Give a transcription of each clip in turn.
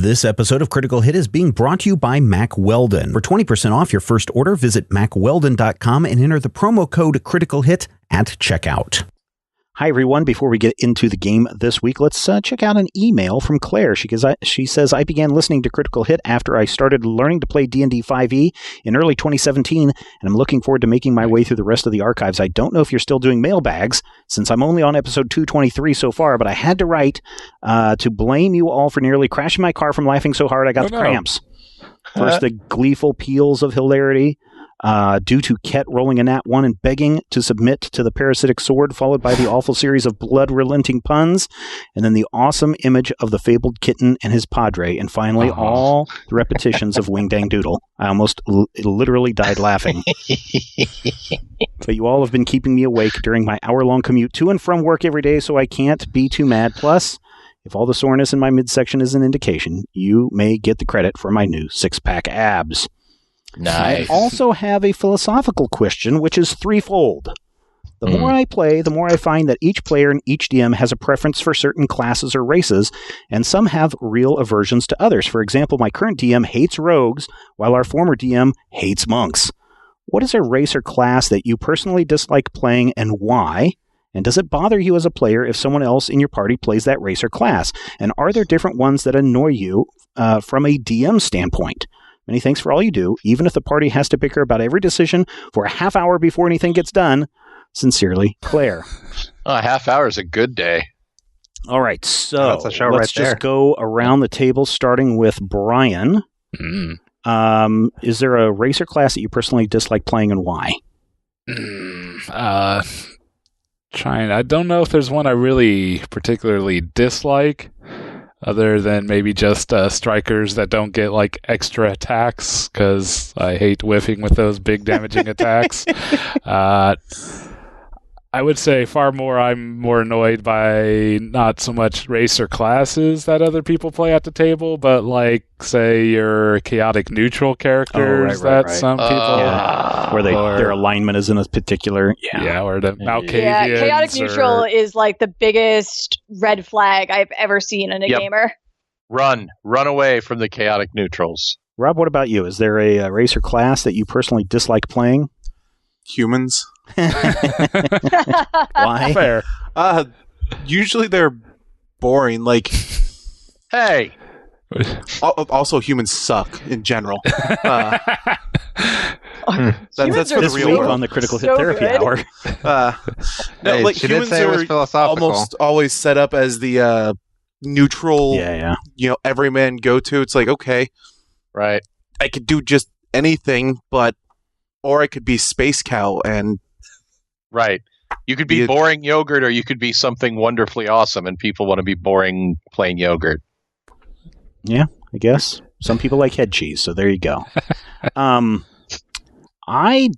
This episode of Critical Hit is being brought to you by Mack Weldon. For 20% off your first order, visit MackWeldon.com and enter the promo code Critical Hit at checkout. Hi, everyone. Before we get into the game this week, let's check out an email from Claire. She says, I began listening to Critical Hit after I started learning to play D&D 5e in early 2017, and I'm looking forward to making my way through the rest of the archives. I don't know if you're still doing mailbags, since I'm only on episode 223 so far, but I had to write to blame you all for nearly crashing my car from laughing so hard I got the cramps. First, the gleeful peals of hilarity. Due to Ket rolling a nat 1 and begging to submit to the parasitic sword, followed by the awful series of blood-relenting puns, and then the awesome image of the fabled kitten and his padre, and finally all the repetitions of Wing Dang Doodle. I almost literally died laughing. But you all have been keeping me awake during my hour-long commute to and from work every day, so I can't be too mad. Plus, if all the soreness in my midsection is an indication, you may get the credit for my new six-pack abs. Nice. I also have a philosophical question, which is threefold. The more I play, the more I find that each player and each DM has a preference for certain classes or races, and some have real aversions to others. For example, my current DM hates rogues, while our former DM hates monks. What is a race or class that you personally dislike playing, and why? And does it bother you as a player if someone else in your party plays that race or class? And are there different ones that annoy you from a DM standpoint? Many thanks for all you do, even if the party has to bicker about every decision for a half hour before anything gets done. Sincerely, Claire. A half hour is a good day. All right, so that's a show let's just go around the table, starting with Brian. Is there a race or class that you personally dislike playing, and why? I don't know if there's one I really particularly dislike. Other than maybe just strikers that don't get like extra attacks, because I hate whiffing with those big damaging attacks. I would say I'm more annoyed by not so much race or classes that other people play at the table, but like, say, your chaotic neutral characters some people... where their alignment is in a particular... or the Malkavians. Yeah, chaotic neutral is like the biggest red flag I've ever seen in a gamer. Run away from the chaotic neutrals. Rob, what about you? Is there a race or class that you personally dislike playing? Humans. Why? Fair. Usually they're boring. Like, hey. Also, humans suck in general. That's for the real week world. On the Critical Hit Therapy Hour. Humans are almost always set up as the neutral, everyman go-to. It's like, okay, right, I could do just anything, or I could be Space Cow and... Right. You could be boring yogurt, or you could be something wonderfully awesome, and people want to be boring plain yogurt. Yeah, I guess. Some people like head cheese, so there you go. I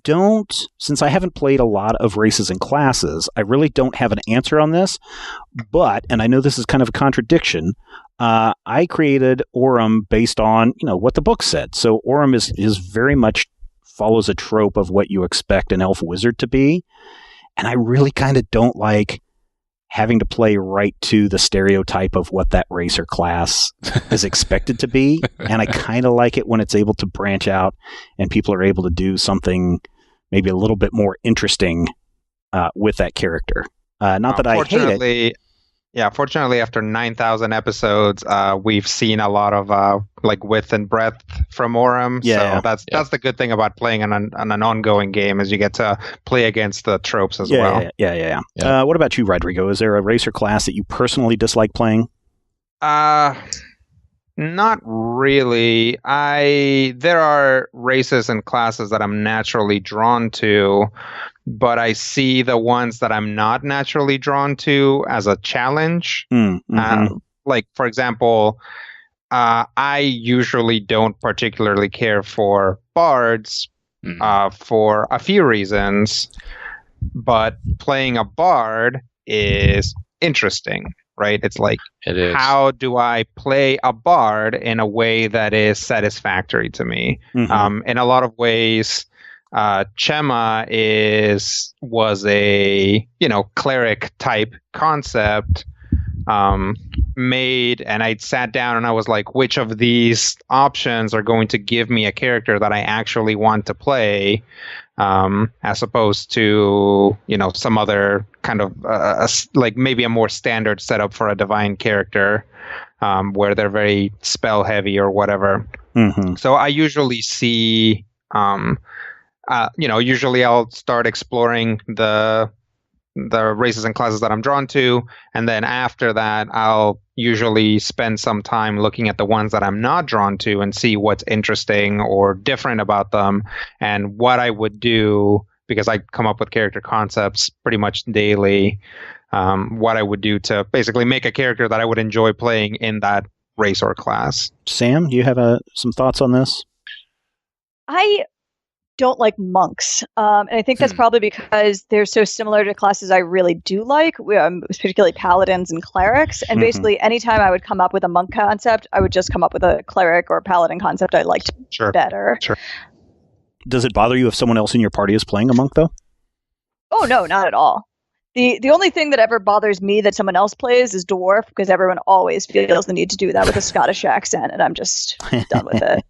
don't, since I haven't played a lot of races and classes, I really don't have an answer on this, but, and I know this is kind of a contradiction, I created Orem based on, what the book said. So Orem is very much follows a trope of what you expect an elf wizard to be, and I really kind of don't like having to play right to the stereotype of what that race or class is expected to be, and I kind of like it when it's able to branch out and people are able to do something maybe a little bit more interesting with that character. Not that I hate it. Yeah, fortunately, after 9,000 episodes, we've seen a lot of width and breadth from Orem. So that's the good thing about playing on an ongoing game, is you get to play against the tropes as well. Yeah. What about you, Rodrigo? Is there a race or class that you personally dislike playing? Not really. There are races and classes that I'm naturally drawn to, but I see the ones that I'm not naturally drawn to as a challenge. Like, for example, I usually don't particularly care for bards for a few reasons, but playing a bard is interesting, right? It's like, how do I play a bard in a way that is satisfactory to me? In a lot of ways, Chema was a cleric type concept, made, and I sat down and I was like, which of these options are going to give me a character that I actually want to play, as opposed to, some other kind of like maybe a more standard setup for a divine character, where they're very spell heavy or whatever. Mm-hmm. So I usually see, usually I'll start exploring the races and classes that I'm drawn to, and then after that I'll usually spend some time looking at the ones that I'm not drawn to and see what's interesting or different about them, and what I would do, because I come up with character concepts pretty much daily, what I would do to basically make a character that I would enjoy playing in that race or class. Sam, do you have some thoughts on this? I don't like monks, and I think that's probably because they're so similar to classes I really do like, particularly paladins and clerics. And basically, anytime I would come up with a monk concept, I would just come up with a cleric or a paladin concept I liked better. Sure. Does it bother you if someone else in your party is playing a monk, though? Oh, no, not at all. The only thing that ever bothers me that someone else plays is dwarf, because everyone always feels the need to do that with a Scottish accent, and I'm just done with it.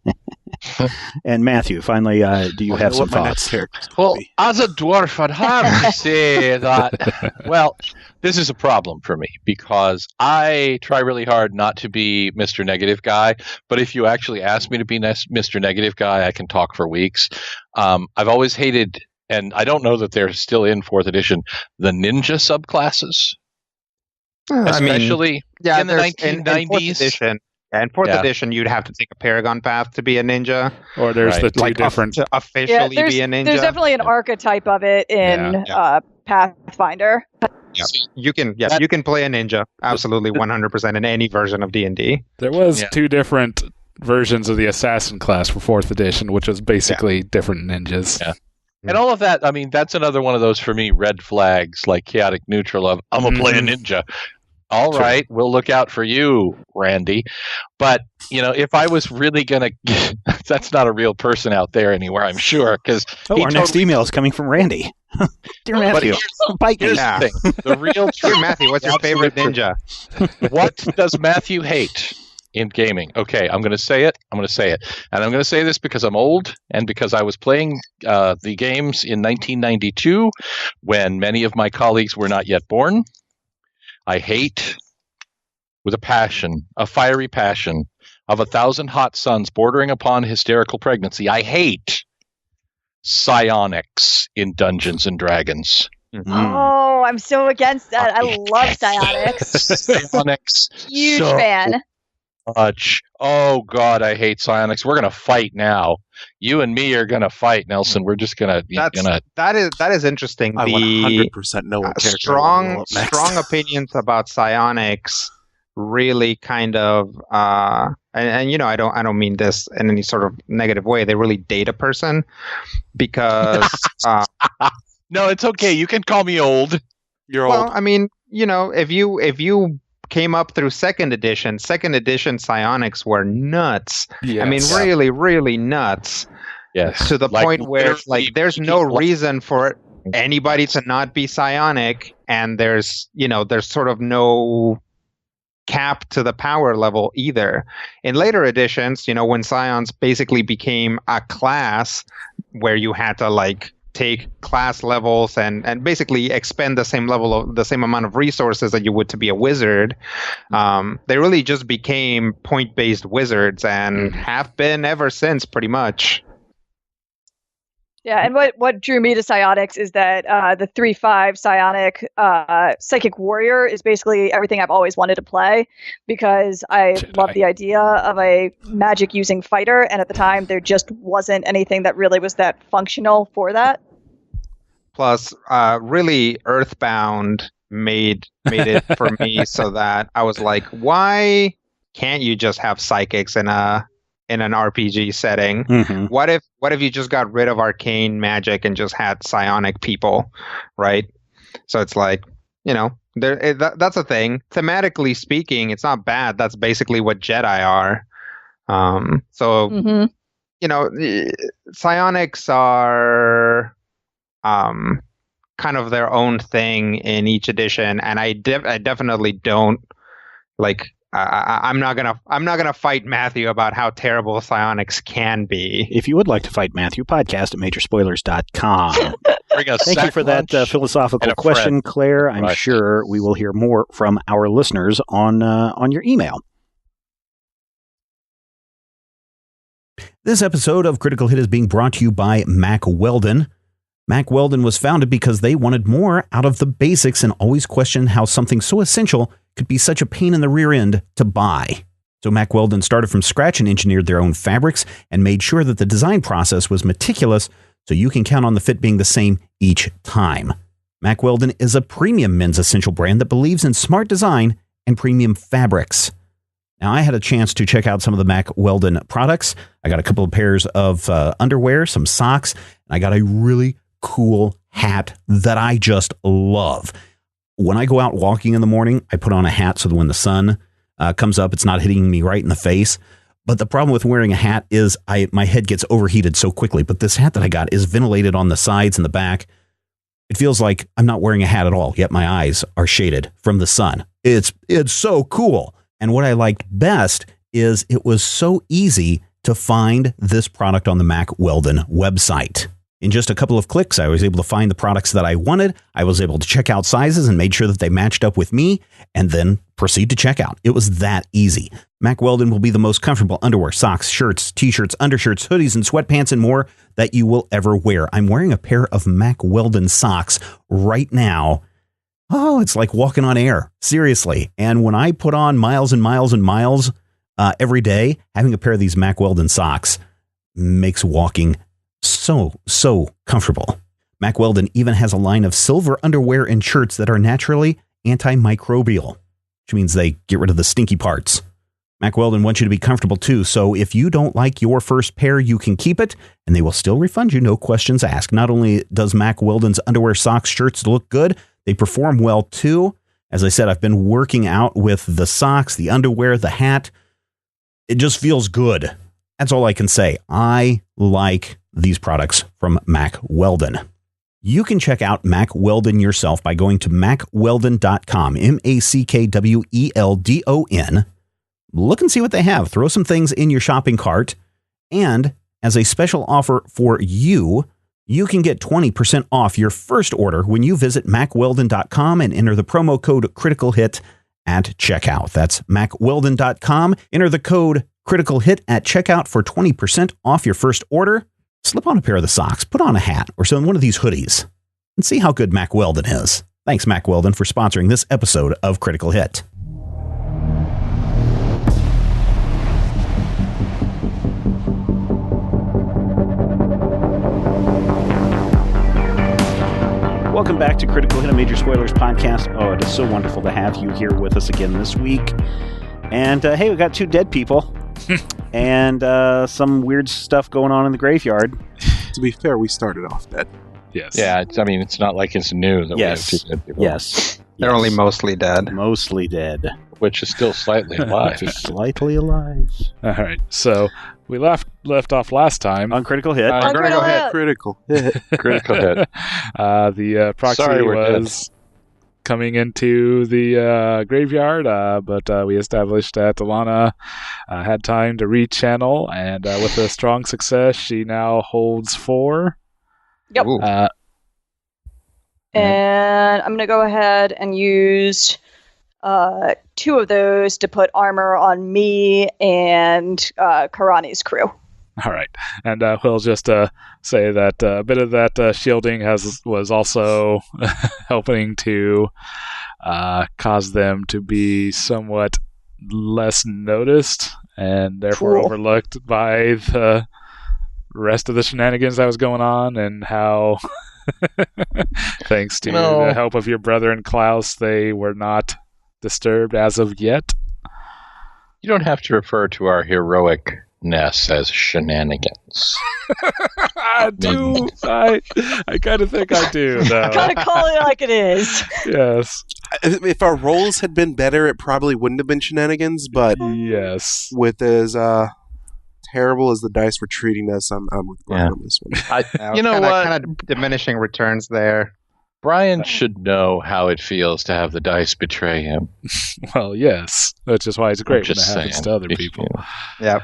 And Matthew, finally, do you have some thoughts? Well, as a dwarf, I'd have to say that, well, this is a problem for me, because I try really hard not to be Mr. Negative Guy, but if you actually ask me to be Mr. Negative Guy, I can talk for weeks. I've always hated, and I don't know that they're still in 4th edition, the ninja subclasses. Especially in the 1990s. In 4th edition, you'd have to take a Paragon path to be a ninja. Or there's the two different... To officially be a ninja. There's definitely an archetype of it in Pathfinder. Yeah. You can play a ninja, absolutely 100% in any version of D&D. There was two different versions of the assassin class for 4th edition, which was basically different ninjas. Yeah. And all of that, I mean, that's another one of those, for me, red flags, like chaotic neutral of, I'm going to play a ninja. All right, we'll look out for you, Randy. But, if I was really going to... that's not a real person out there anywhere, I'm sure. Because our next email is coming from Randy. Dear Matthew, here's the thing. The real Dear Matthew, what's your favorite ninja? What does Matthew hate in gaming? Okay, I'm going to say it. And I'm going to say this because I'm old and because I was playing the games in 1992 when many of my colleagues were not yet born. I hate, with a fiery passion, of 1,000 hot suns bordering upon hysterical pregnancy. I hate psionics in Dungeons and Dragons. Oh, I'm so against that. I love psionics. Psionics. Huge fan. Much. Oh, God, I hate psionics. We're going to fight now. You and me are going to fight, Nelson. We're just going to... That is interesting. I 100% know what strong opinions about psionics really kind of... And I don't mean this in any sort of negative way. They really date a person because... No, it's okay. You can call me old. You're old. Well, I mean, if you came up through second edition psionics were nuts. Yes. I mean, really, really nuts. Yes. To the point where there's no reason for anybody to not be psionic, and there's sort of no cap to the power level either. In later editions, when scions basically became a class where you had to take class levels and basically expend the same amount of resources that you would to be a wizard. They really just became point-based wizards and have been ever since, pretty much. Yeah, and what drew me to psionics is that the 3/5 psionic psychic warrior is basically everything I've always wanted to play, because I love the idea of a magic using fighter, and at the time there just wasn't anything that really was that functional for that. Plus, really, Earthbound made it for me so that I was like, why can't you just have psychics in an RPG setting? Mm-hmm. What if you just got rid of arcane magic and just had psionic people, right? So it's like, that's a thing. Thematically speaking, it's not bad. That's basically what Jedi are. Psionics are kind of their own thing in each edition, and I definitely don't like I'm not gonna fight Matthew about how terrible psionics can be. If you would like to fight Matthew, podcast at majorspoilers.com. Thank you for that philosophical question, Claire. I'm sure we will hear more from our listeners on your email. This episode of Critical Hit is being brought to you by Mack Weldon. Mack Weldon was founded because they wanted more out of the basics and always questioned how something so essential could be such a pain in the rear end to buy. So Mack Weldon started from scratch and engineered their own fabrics and made sure that the design process was meticulous so you can count on the fit being the same each time. Mack Weldon is a premium men's essential brand that believes in smart design and premium fabrics. Now, I had a chance to check out some of the Mack Weldon products. I got a couple of pairs of underwear, some socks, and I got a really cool hat that I just love. When I go out walking in the morning, I put on a hat so that when the sun comes up, it's not hitting me right in the face. But the problem with wearing a hat is my head gets overheated so quickly. But this hat that I got is ventilated on the sides and the back. It feels like I'm not wearing a hat at all, yet my eyes are shaded from the sun. It's so cool. And what I liked best is it was so easy to find this product on the Mack Weldon website. In just a couple of clicks, I was able to find the products that I wanted. I was able to check out sizes and made sure that they matched up with me and then proceed to checkout. It was that easy. Mack Weldon will be the most comfortable underwear, socks, shirts, t-shirts, undershirts, hoodies, and sweatpants and more that you will ever wear. I'm wearing a pair of Mack Weldon socks right now. Oh, it's like walking on air. Seriously. And when I put on miles and miles and miles every day, having a pair of these Mack Weldon socks makes walking so comfortable. Mack Weldon even has a line of silver underwear and shirts that are naturally antimicrobial, which means they get rid of the stinky parts. Mack Weldon wants you to be comfortable too, so if you don't like your first pair, you can keep it, and they will still refund you, no questions asked. Not only does Mack Weldon's underwear, socks, shirts look good, they perform well too. As I said, I've been working out with the socks, the underwear, the hat. It just feels good. That's all I can say. I like these products from Mack Weldon. You can check out Mack Weldon yourself by going to mackweldon.com, MackWeldon. Look and see what they have. Throw some things in your shopping cart. And as a special offer for you, you can get 20% off your first order when you visit mackweldon.com and enter the promo code CriticalHit at checkout. That's mackweldon.com. Enter the code CriticalHit at checkout for 20% off your first order. Slip on a pair of the socks, put on a hat, or one of these hoodies, and see how good Mack Weldon is. Thanks, Mack Weldon, for sponsoring this episode of Critical Hit. Welcome back to Critical Hit, a Major Spoilers podcast. Oh, it is so wonderful to have you here with us again this week. And hey, we got 2 dead people and some weird stuff going on in the graveyard. To be fair, we started off dead. Yes. Yeah, it's not like it's new that we have 2 dead people. Yes. They're only mostly dead. Mostly dead. Which is still slightly alive. Slightly alive. All right. So we left off last time on Critical Hit. Critical Hit. Critical Hit. The proxy was coming into the graveyard, but we established that Alana had time to rechannel, and with a strong success, she now holds 4. Yep. And I'm going to go ahead and use 2 of those to put armor on me and Karani's crew. All right, and we'll just say that a bit of that shielding was also helping to cause them to be somewhat less noticed and therefore overlooked by the rest of the shenanigans that was going on, and how, thanks to the help of your brother and Klaus, they were not disturbed as of yet. You don't have to refer to our heroicness as shenanigans. I do. I kind of think I do, though. Gotta call it like it is. Yes. If our rolls had been better, it probably wouldn't have been shenanigans, but yes, with as terrible as the dice were treating us, I'm with Brian on this one. You know what? Kind of diminishing returns there. Brian should know how it feels to have the dice betray him. Well, yes. That's just why it's great when it happens to other people. Yeah.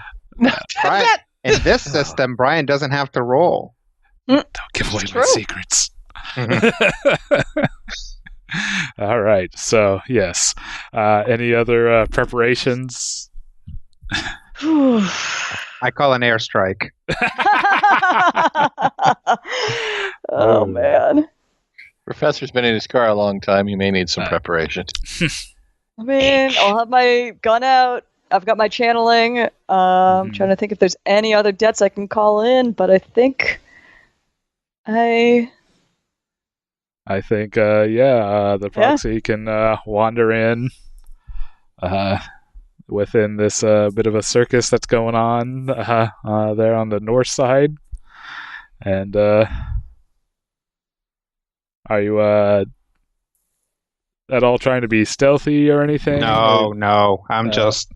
Brian, in this system, Brian doesn't have to roll. Don't give away my secrets. All right. So, yes. Any other preparations? I call an airstrike. Oh, man. Professor's been in his car a long time. He may need some preparation. I mean, I'll have my gun out. I've got my channeling. I'm trying to think if there's any other debts I can call in, but I think the proxy can wander in within this bit of a circus that's going on there on the north side. And are you at all trying to be stealthy or anything? No. I'm just,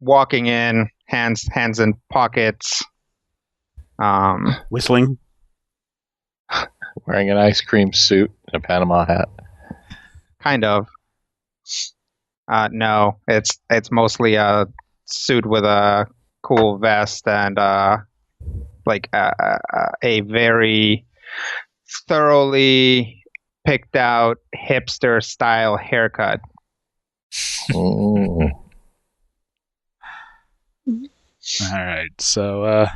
walking in, hands in pockets. Whistling. Wearing an ice cream suit and a Panama hat. Kind of. No, it's mostly a suit with a cool vest and a very thoroughly picked out hipster style haircut. Oh. All right, so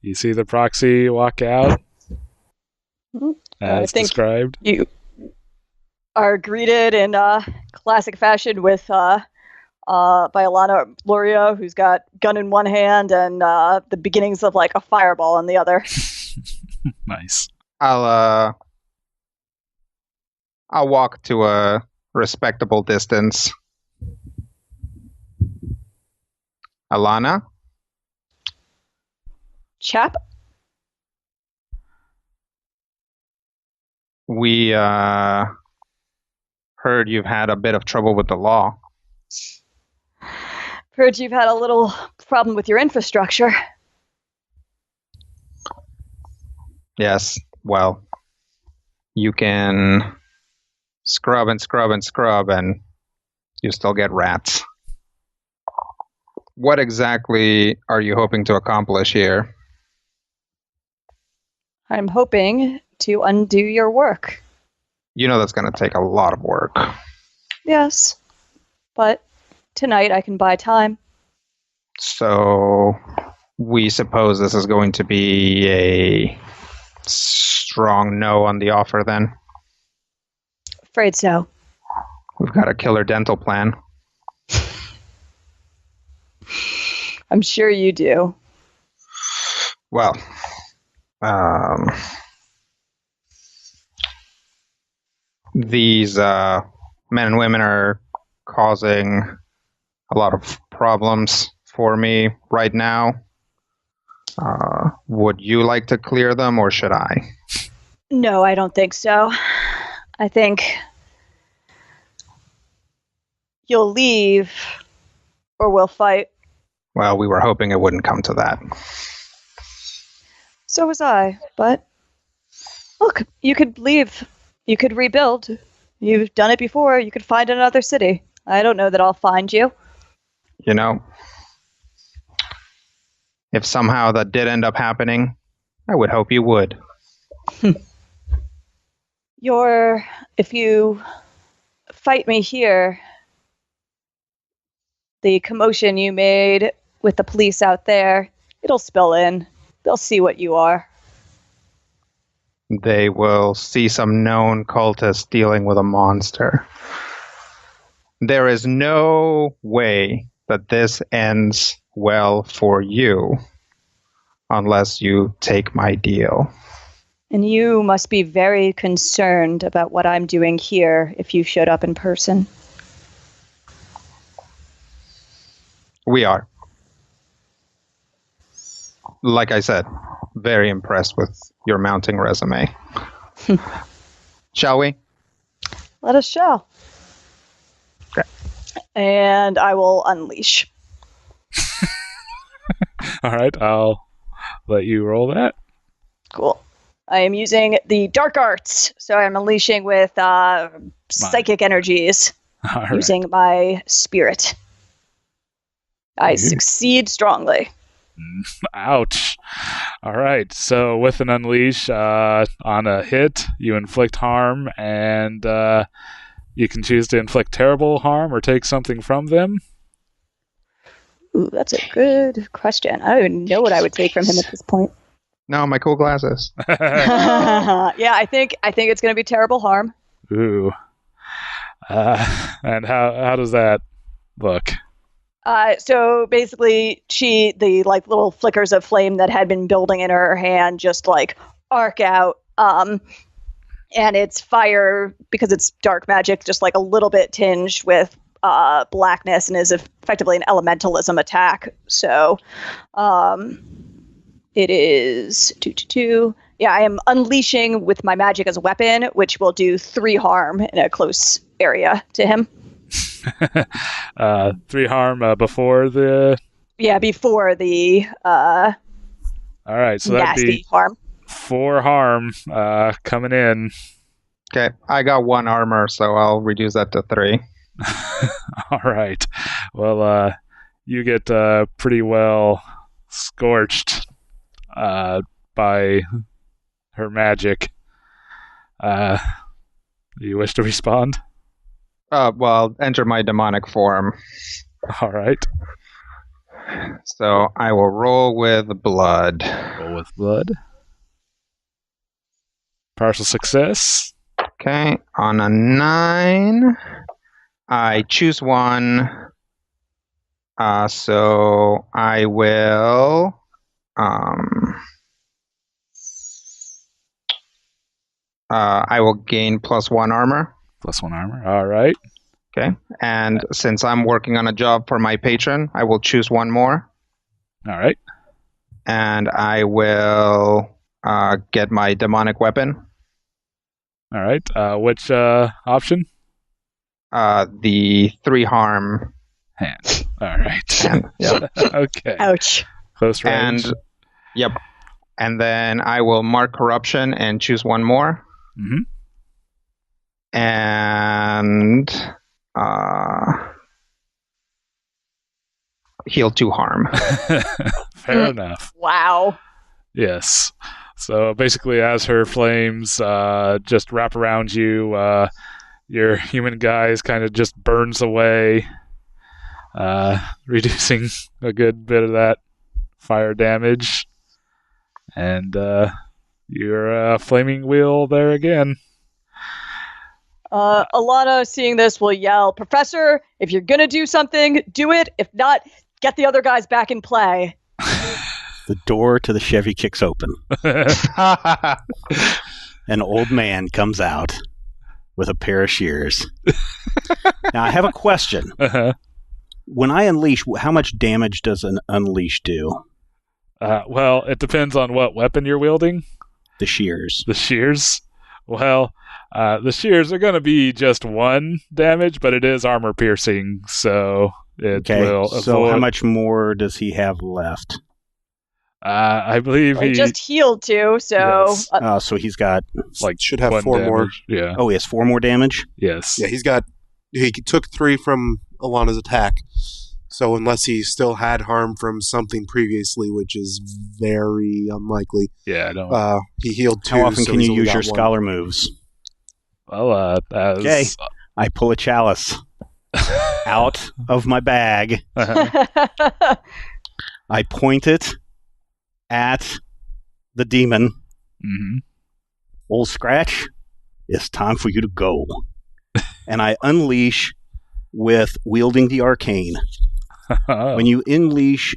you see the proxy walk out as described. You are greeted in classic fashion with by Alana Lorio, who's got gun in one hand and the beginnings of like a fireball in the other. Nice. I'll walk to a respectable distance. Alana? Chap? We heard you've had a bit of trouble with the law. Heard you've had a little problem with your infrastructure. Yes, well, you can scrub and you still get rats. What exactly are you hoping to accomplish here? I'm hoping to undo your work. You know that's going to take a lot of work. Yes, but tonight I can buy time. So we suppose this is going to be a strong no on the offer then? Afraid so. We've got a killer dental plan. I'm sure you do. Well, these men and women are causing a lot of problems for me right now. Would you like to clear them, or should I? No, I don't think so. I think you'll leave, or we'll fight. Well, we were hoping it wouldn't come to that. So was I, but look, you could leave. You could rebuild. You've done it before. You could find another city. I don't know that I'll find you. You know, if somehow that did end up happening, I would hope you would. If you fight me here, the commotion you made with the police out there, it'll spill in. They'll see what you are. They will see some known cultist dealing with a monster. There is no way that this ends well for you unless you take my deal. And you must be very concerned about what I'm doing here if you showed up in person. We are. Like I said, very impressed with your mounting resume. Shall we? Let us shall. Okay. And I will unleash. All right, I'll let you roll that. Cool. I am using the dark arts, so I'm unleashing with psychic energies using my spirit. I succeed strongly. Ouch. All right, so with an unleash, on a hit, you inflict harm, and you can choose to inflict terrible harm or take something from them. Ooh, that's a good question. I don't even know what I would take from him at this point. No, my cool glasses. Yeah, I think it's going to be terrible harm. Ooh. And how does that look? So basically, the little flickers of flame that had been building in her hand just arc out. And it's fire because it's dark magic, just a little bit tinged with blackness, and is effectively an elementalism attack. So, it is 2. Yeah, I am unleashing with my magic as a weapon, which will do 3 harm in a close area to him. 3 harm before the... Yeah, before the... All right, so that'd be harm. 4 harm coming in. Okay, I got 1 armor, so I'll reduce that to 3. All right. Well, you get pretty well scorched by her magic. You wish to respond? Well, enter my demonic form. All right. So I will roll with blood. Roll with blood. Partial success. Okay. On a 9, I choose 1. So I will... I will gain +1 armor. +1 armor. All right. Okay. And since I'm working on a job for my patron, I will choose 1 more. All right. And I will get my demonic weapon. All right. Which option? The 3 harm hand. All right. Hand. Yep. Okay. Ouch. Close range. And yep. And then I will mark corruption and choose 1 more. Mm-hmm. And heal 2 harm. Fair enough. Wow. Yes. So basically, as her flames just wrap around you, your human guise kind of just burns away, reducing a good bit of that fire damage. And you're flaming wheel there again. Alana, seeing this, will yell, "Professor, if you're going to do something, do it. If not, get the other guys back in play." The door to the Chevy kicks open. An old man comes out with a pair of shears. Now, I have a question. Uh-huh. When I unleash, how much damage does an unleash do? Well, it depends on what weapon you're wielding. The shears. The shears? Well, the shears are going to be just 1 damage, but it is armor piercing, so it will avoid... So how much more does he have left? I believe he just healed 2, so... Yes. So he's got... should have 4 damage. more. Yeah. Oh, he has 4 more damage? Yes. Yeah, he took 3 from Alana's attack. So unless he still had harm from something previously, which is very unlikely. Yeah, I don't... he healed 2. How often so can he's you only use got your 1. scholar moves? Well, Okay. I pull a chalice out of my bag. Uh-huh. I point it at the demon. Mm-hmm. Old Scratch, it's time for you to go. And I unleash with wielding the arcane. Oh. When you unleash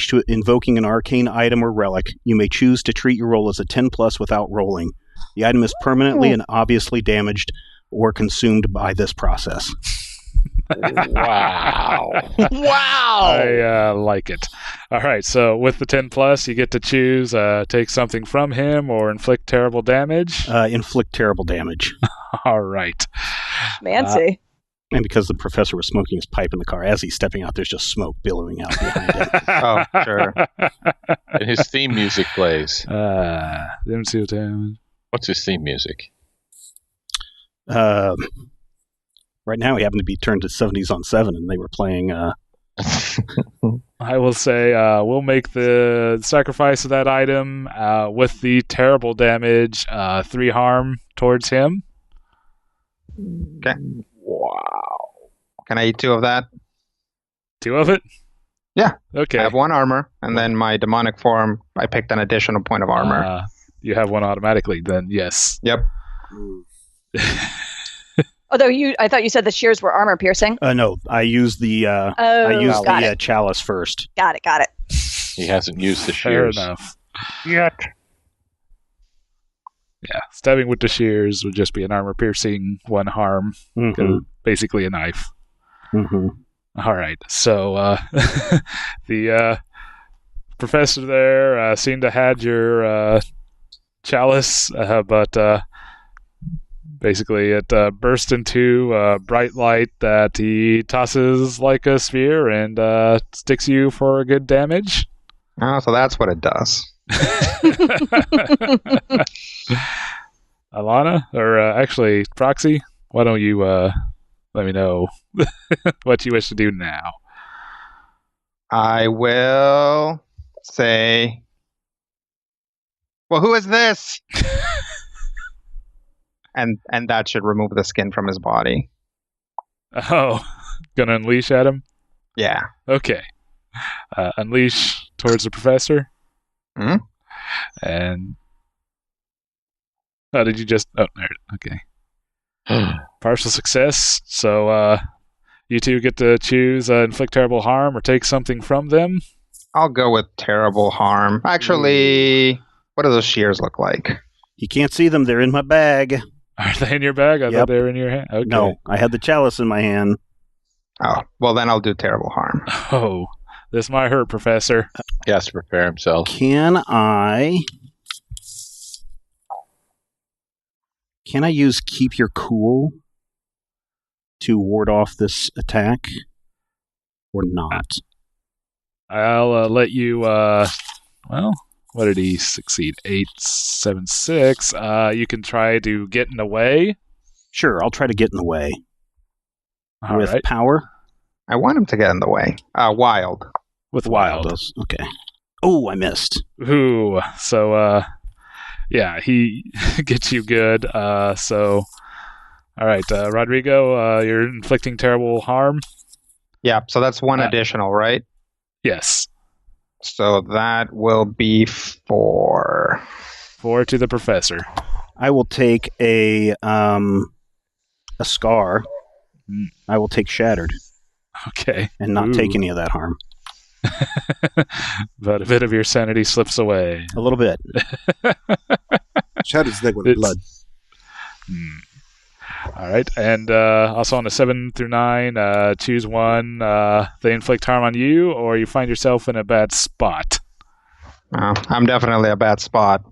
to invoking an arcane item or relic, you may choose to treat your roll as a 10+ without rolling. The item is permanently and obviously damaged or consumed by this process. Wow. Wow. I like it. All right, so with the 10+, you get to choose take something from him or inflict terrible damage. Inflict terrible damage. All right. Mancy. And because the professor was smoking his pipe in the car, as he's stepping out, there's just smoke billowing out behind him. Oh, sure. And his theme music plays. Didn't see what happened. What's his theme music? Right now, he happened to be turned to 70s on 7, and they were playing... I will say we'll make the sacrifice of that item with the terrible damage, 3 harm towards him. Okay. Wow. Can I eat 2 of that? 2 of it? Yeah. Okay. I have 1 armor, and then my demonic form, I picked an additional point of armor. You have 1 automatically, then yes. Yep. Although I thought you said the shears were armor piercing. no, I used the chalice first. Got it. He hasn't used the Fair shears. enough. Yet. Yeah, stabbing with the shears would just be an armor piercing, 1 harm, basically a knife. Mm-hmm. All right, so the professor there seemed to had your chalice, but basically it burst into a bright light that he tosses like a sphere and sticks you for good damage. Oh, so that's what it does. Alana, or actually Proxy, why don't you let me know what you wish to do now? I will say, well, who is this? and that should remove the skin from his body. Oh, gonna unleash at him? Yeah. Okay. Unleash towards the professor. Hmm? And did you just? Oh, there. Okay. Partial success. So you two get to choose inflict terrible harm or take something from them. I'll go with terrible harm. Actually, what do those shears look like? You can't see them. They're in my bag. Are they in your bag? I thought they were in your hand. Okay. No, I had the chalice in my hand. Oh, well then I'll do terrible harm. Oh, this might hurt, Professor. He has to prepare himself. Can I use Keep Your Cool to ward off this attack, or not? I'll let you. Well, what did he succeed? 8, 7, 6. You can try to get in the way. Sure, I'll try to get in the way. All with right. power? I want him to get in the way. Wild. With wild. Okay. Oh, I missed. Ooh. So, yeah, he gets you good. So, all right, Rodrigo, you're inflicting terrible harm. Yeah, so that's 1 additional, right? Yes. So that will be 4. 4 to the professor. I will take a scar. I will take shattered. Okay. And not take any of that harm. But a bit of your sanity slips away. A little bit. Shattered's thick with blood. All right, and also on a 7 through 9, choose one. They inflict harm on you, or you find yourself in a bad spot. I'm definitely a bad spot.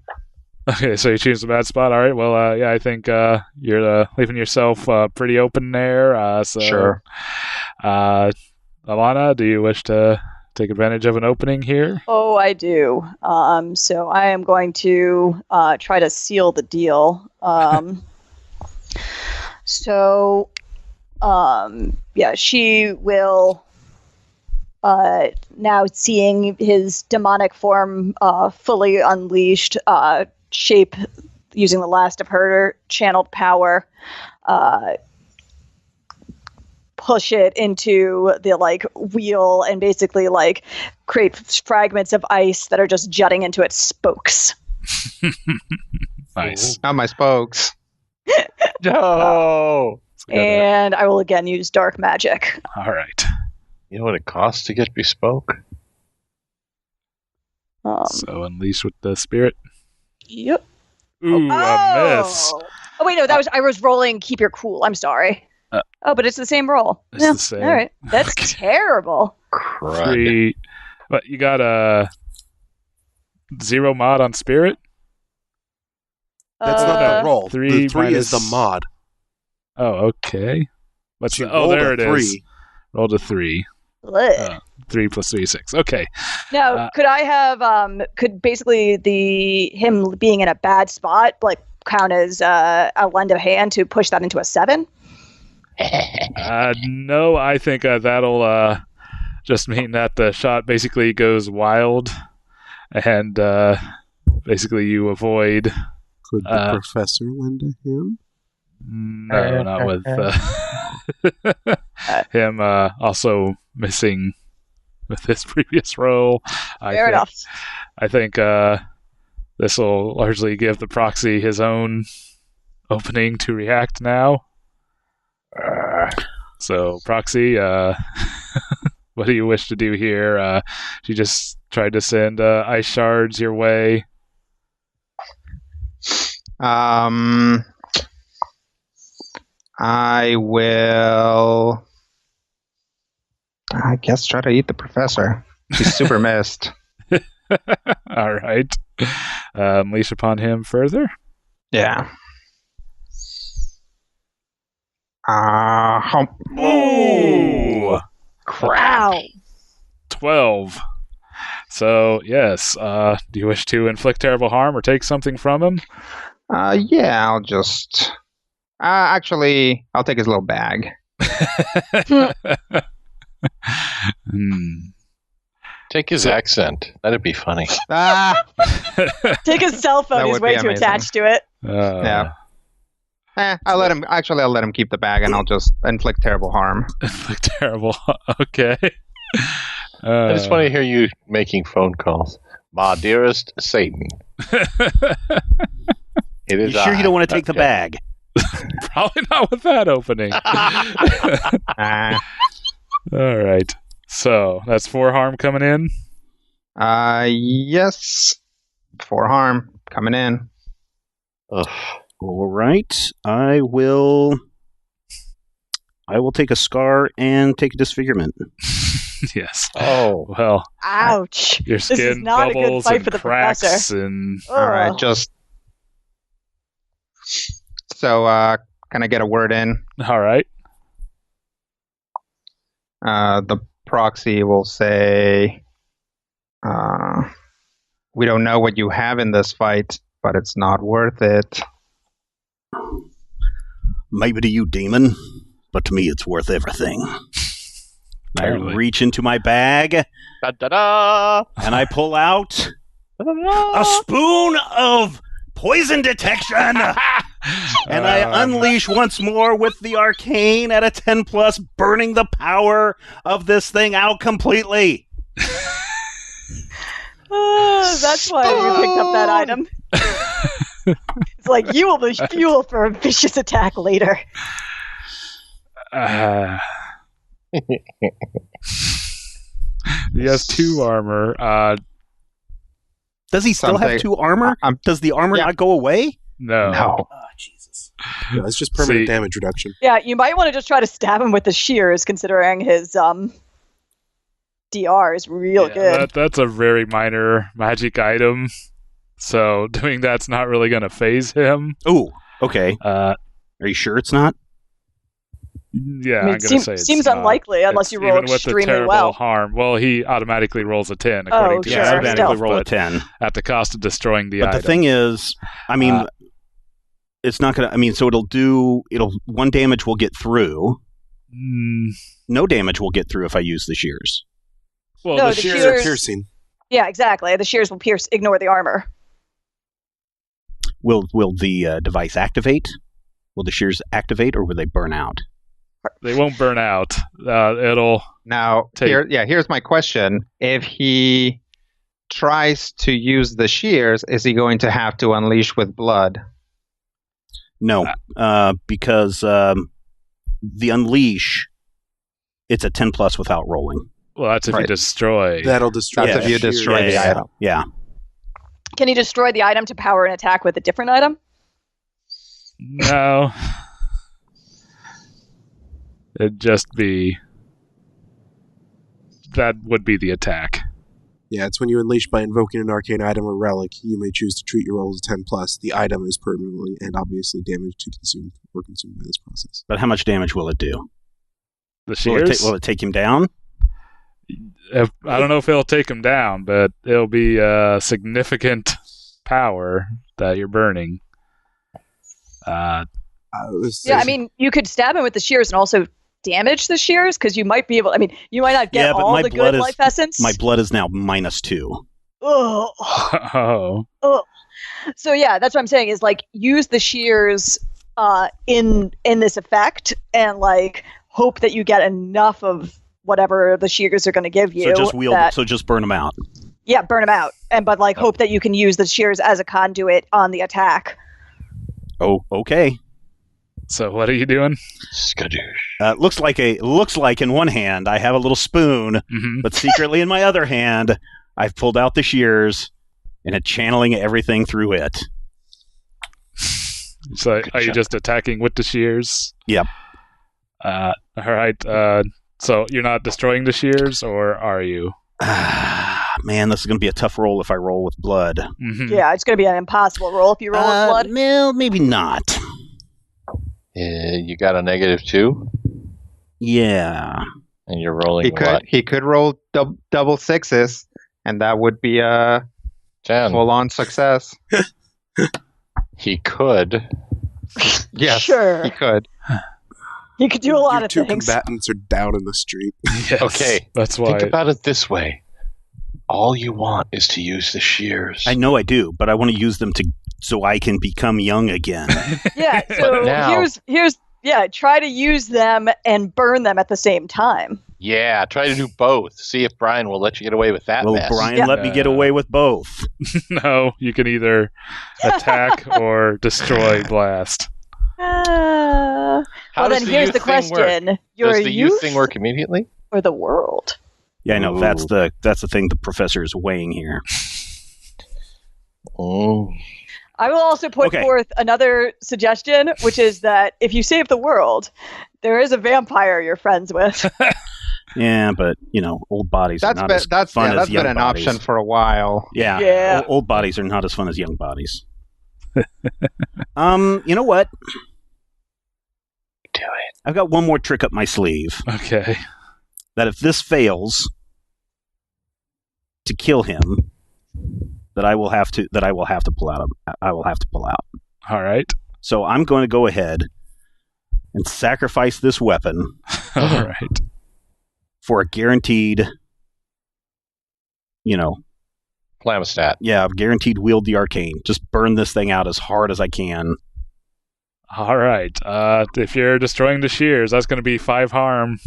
Okay, so you choose a bad spot. All right, well, yeah, I think you're leaving yourself pretty open there. So, sure. Alana, do you wish to take advantage of an opening here? Oh, I do. So I am going to try to seal the deal. So, yeah, she will, now seeing his demonic form fully unleashed, shape using the last of her channeled power, push it into the wheel and basically create fragments of ice that are just jutting into its spokes. Nice. Not my spokes. No! And I will again use dark magic. All right. You know what it costs to get bespoke? So unleash with the spirit. Yep. Ooh, a miss. Oh wait, no, I was rolling Keep Your Cool. I'm sorry. But it's the same roll. It's the same. All right, that's terrible. Crud. 3. But you got a 0 mod on spirit? That's not the roll. 3 the 3 minus... is the mod. Oh, okay. What's She the, oh, rolled there a it is. 3. Rolled a 3. Ugh. 3 plus 3 is 6. Okay. Now, could I have could basically him being in a bad spot like count as a lend a hand to push that into a 7? No, I think that'll just mean that the shot basically goes wild, and basically you avoid. Could the professor lend a hand? No, not with him also missing with his previous roll. Fair enough. I think this will largely give the proxy his own opening to react now. So, proxy, what do you wish to do here? She just tried to send ice shards your way. I will, I guess, try to eat the professor. He's super missed. All right. Unleash upon him further. Yeah. Ooh! Crap. Wow. 12. So, yes. Do you wish to inflict terrible harm or take something from him? Yeah, I'll just... actually, I'll take his little bag. Take his accent. That'd be funny. Take his cell phone. That He's would way be too amazing. attached to it. Yeah. I'll let him. Actually, I'll let him keep the bag, and I'll just inflict terrible harm. Inflict terrible. Okay. I just want to hear you making phone calls. My dearest Satan. It is You sure you don't want to take the Okay. bag? Probably not with that opening. All right. So that's 4 harm coming in. Yes. 4 harm coming in. Ugh. All right. I will take a scar and take a disfigurement. Yes. Oh. Well, Ouch. your This is skin not a good bubbles fight and for the cracks professor. and All right. Ugh. Just. So, can I get a word in? all right. The proxy will say, "We don't know what you have in this fight, but it's not worth it." Maybe to you, demon, but to me it's worth everything. Apparently. I reach into my bag Da-da-da! and I pull out Da-da-da! a spoon of poison detection. And I unleash once more with the arcane at a 10 plus, burning the power of this thing out completely. That's why you picked up that item. It's like you will be fuel for a vicious attack later. He has 2 armor. Does he still have Something- 2 armor? Does the armor Yeah. not go away? No. No. Oh, Jesus. Yeah, it's just permanent See- damage reduction. Yeah, you might want to just try to stab him with the shears, considering his DR is real Yeah, good. that's a very minor magic item. So doing that's not really going to phase him. Ooh, okay. Uh, Are you sure it's not? yeah, I mean, I'm going to say it's seems not. unlikely unless It's you roll even with the extremely terrible well. harm. Well, he automatically rolls a 10 according Oh, to sure, Yeah, his automatically stealth, roll a but 10. at the cost of destroying the But item. the thing is, I mean, Uh, it's not going to, I mean, so it'll 1 damage will get through. No damage will get through if I use the shears. well, No, the the shears. shears- Piercing. Yeah, exactly. The shears will ignore the armor. Will the device activate? Will the shears activate, or will they burn out? They won't burn out. It'll. Now, here's my question. If he tries to use the shears, is he going to have to unleash with blood? No, because the unleash, it's a 10 plus without rolling. Well, that's if you Right. destroy. That'll destroy. That's the if you shears. destroy the item. Yeah. Can he destroy the item to power an attack with a different item? No. It'd just be. That would be the attack. Yeah, it's when you unleash by invoking an arcane item or relic. You may choose to treat your roll as 10 plus. The item is permanently and obviously damaged to consumed by this process. But how much damage will it do? The shears? Will it take him down? I don't know if it'll take him down, but it'll be significant power that you're burning. I mean, you could stab him with the shears and also damage the shears, because you might be able... I mean, you might not get all the good life essence. My blood is now -2. Oh. So yeah, that's what I'm saying, is like, use the shears in this effect, and like hope that you get enough of whatever the shears are going to give you. So just burn them out. Yeah, burn them out, but like hope that you can use the shears as a conduit on the attack. Oh, okay. So what are you doing? Skadoosh. Looks like in one hand I have a little spoon, but secretly in my other hand I've pulled out the shears and it's channeling everything through it. So are you just attacking with the shears? Yep. All right. So you're not destroying the shears, or are you? Man, this is going to be a tough roll if I roll with blood. Yeah, it's going to be an impossible roll if you roll with blood. Well, maybe not. You got a -2? Yeah. And you're rolling what? He could roll double sixes, and that would be a 10. full-on success. He could. Yes, sure. He could. He could do a lot of two things. Combatants are down in the street. Yes, okay, that's why. Think about it this way. All you want is to use the shears. I know I do, but I want to use them so I can become young again. Yeah, so here's try to use them and burn them at the same time. Yeah, try to do both. See if Brian will let you get away with that Will mess. Brian let me get away with both? No, you can either attack or destroy blast. How well, does then the here's youth the thing question: work? Your Does the youth thing work immediately, or the world? Yeah, I know. That's the thing the professor is weighing here. Oh. I will also put forth another suggestion, which is that if you save the world, there is a vampire you're friends with. Yeah, but old bodies are not as fun as young bodies. That's been an option for a while. Yeah. Old bodies are not as fun as young bodies. You know what? Do it. I've got one more trick up my sleeve. Okay. That if this fails to kill him, that I will have to pull out. I will have to pull out. All right. So I'm going to go ahead and sacrifice this weapon. All right. For a guaranteed, Flamostat. Yeah, guaranteed wield the arcane. Just burn this thing out as hard as I can. All right. If you're destroying the shears, that's going to be 5 harm.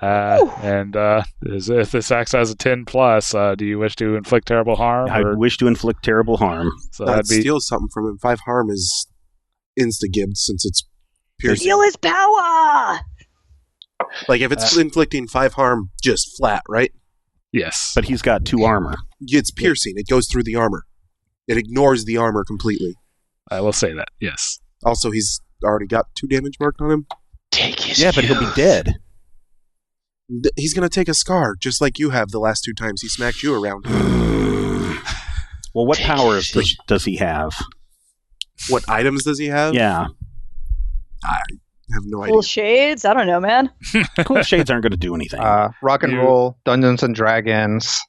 And if this acts as a 10+, do you wish to inflict terrible harm? I wish to inflict terrible harm. So that'd steal something from him. 5 harm is insta-gibbed since it's piercing. Steal his power! Like if it's inflicting 5 harm just flat, right? Yes. But he's got 2 armor. It's piercing. It goes through the armor. It ignores the armor completely. I will say that, yes. Also, he's already got 2 damage marked on him. Take his but he'll be dead. He's going to take a scar, just like you have the last 2 times he smacked you around. Well, what powers does he have? What items does he have? Yeah. I have no idea. Cool shades? I don't know, man. Cool shades aren't going to do anything. Rock and roll, Dungeons and Dragons.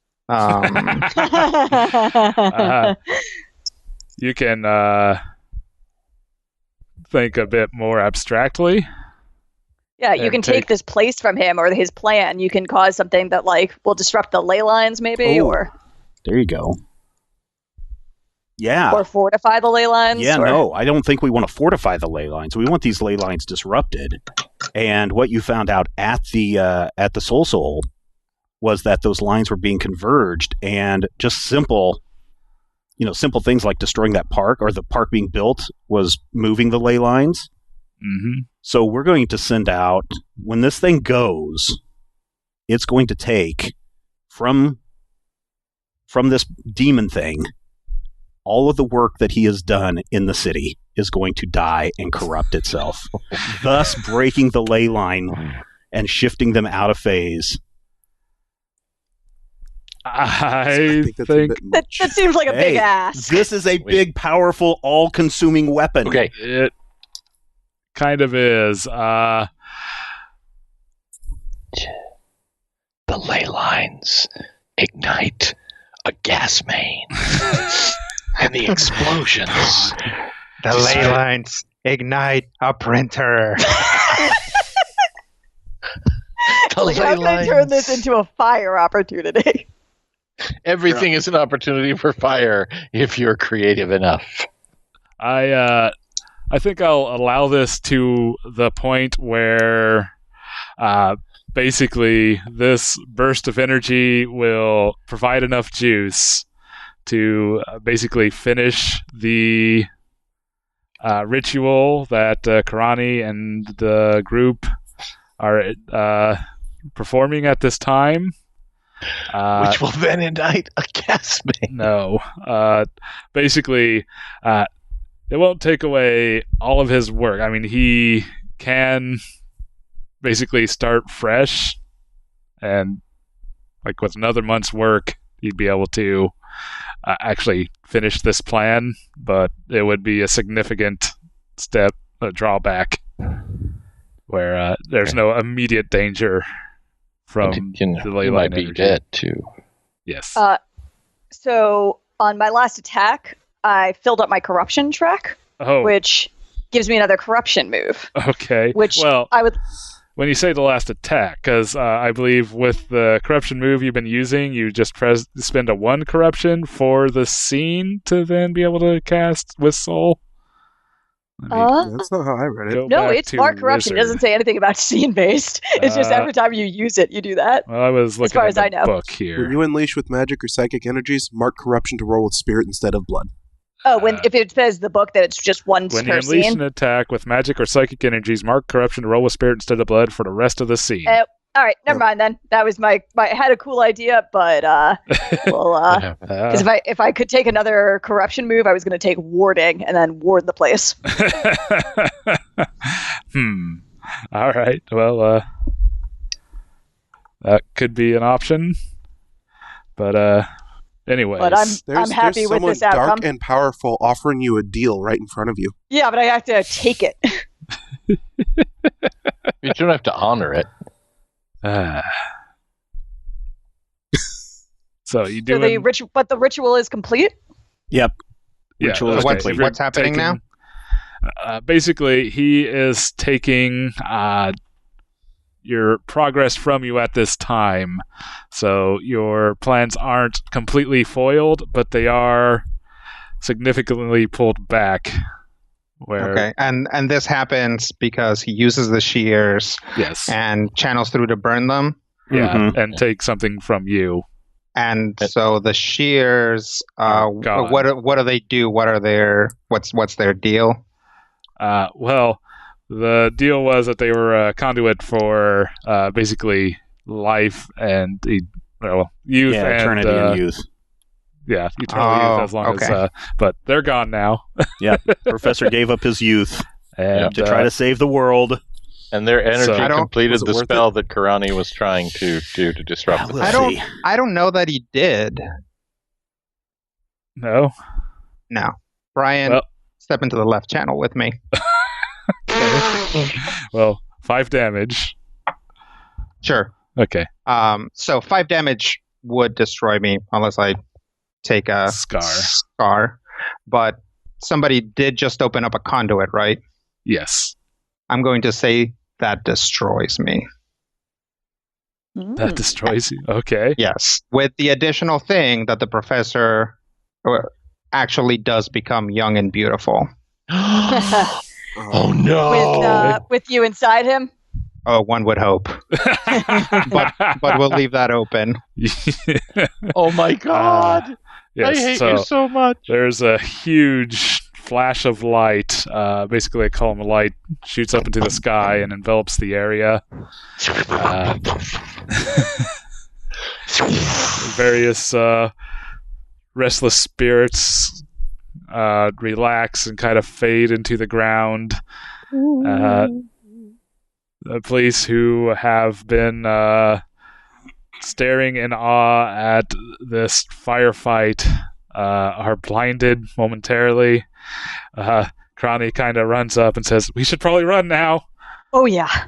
You can think a bit more abstractly. Yeah, you can take this place from him or his plan. You can cause something that will disrupt the ley lines, maybe, or there you go. Yeah, or fortify the ley lines. Yeah, no, I don't think we want to fortify the ley lines. We want these ley lines disrupted. And what you found out at the Soul was that those lines were being converged, and just simple things like destroying that park or the park being built was moving the ley lines. Mm-hmm. So we're going to send out, when this thing goes, it's going to take from this demon thing, all of the work that he has done in the city is going to die and corrupt itself, thus breaking the ley line and shifting them out of phase. I think that seems like a big ass. This is a big, powerful, all-consuming weapon. Okay. It kind of is. The ley lines ignite a gas main. And the explosions. The ley lines ignite a printer. Like, how can I turn this into a fire opportunity? Everything is an opportunity for fire if you're creative enough. I think I'll allow this to the point where basically this burst of energy will provide enough juice to basically finish the ritual that Karani and the group are performing at this time. Which will then indict a gas main. No. Basically, it won't take away all of his work. I mean, he can basically start fresh, and like with another month's work, he'd be able to actually finish this plan, but it would be a significant step, a drawback, where there's no immediate danger from the ley line might energy. be dead too. Yes. So on my last attack, I filled up my corruption track, which gives me another corruption move. Okay. Which well, I would. When you say the last attack, because I believe with the corruption move you've been using, you just spend a 1 corruption for the scene to then be able to cast with soul. That's not how I read it. No, it's Mark corruption. It doesn't say anything about scene based. It's just every time you use it, you do that. Well, I was looking as far at as I know. book here. When you unleash with magic or psychic energies, mark corruption to roll with spirit instead of blood. Oh, if it says the book that it's just one when per you unleash scene. an attack with magic or psychic energies, mark corruption to roll with spirit instead of blood for the rest of the scene. All right, never mind then. That was my I had a cool idea, but well, because if I could take another corruption move, I was going to take warding and then ward the place. All right. Well, that could be an option, but anyways. But I'm happy with this outcome. Dark and powerful offering you a deal right in front of you. Yeah, but I have to take it. You don't have to honor it. So you do but the ritual is complete? Yep. Yeah, Ritual is complete. What's happening now? Basically, he is taking your progress from you at this time. So your plans aren't completely foiled, but they are significantly pulled back. Okay, and this happens because he uses the shears and channels through to burn them? Yeah, and take something from you. And so the shears, what do they do? What's their deal? Well, the deal was that they were a conduit for basically life and youth, and eternity and youth. Yeah, eternal youth as long as. But they're gone now. Yeah, Professor gave up his youth and, to try to save the world. And their energy completed the spell that Karani was trying to do to disrupt the I don't know that he did. No? No. Brian, step into the left channel with me. Well, 5 damage. Sure. Okay. So 5 damage would destroy me unless I take a scar. But somebody did just open up a conduit, right? Yes. I'm going to say that destroys me. That destroys you? Okay. Yes. With the additional thing that the professor actually does become young and beautiful. Oh no! With you inside him? Oh, one would hope. but we'll leave that open. Oh my god! Yes, I hate you so much. There's a huge flash of light, basically a column of light, shoots up into the sky and envelops the area. Various restless spirits relax and kind of fade into the ground. The police who have been staring in awe at this firefight are blinded momentarily. Krani kind of runs up and says, "We should probably run now." Oh yeah.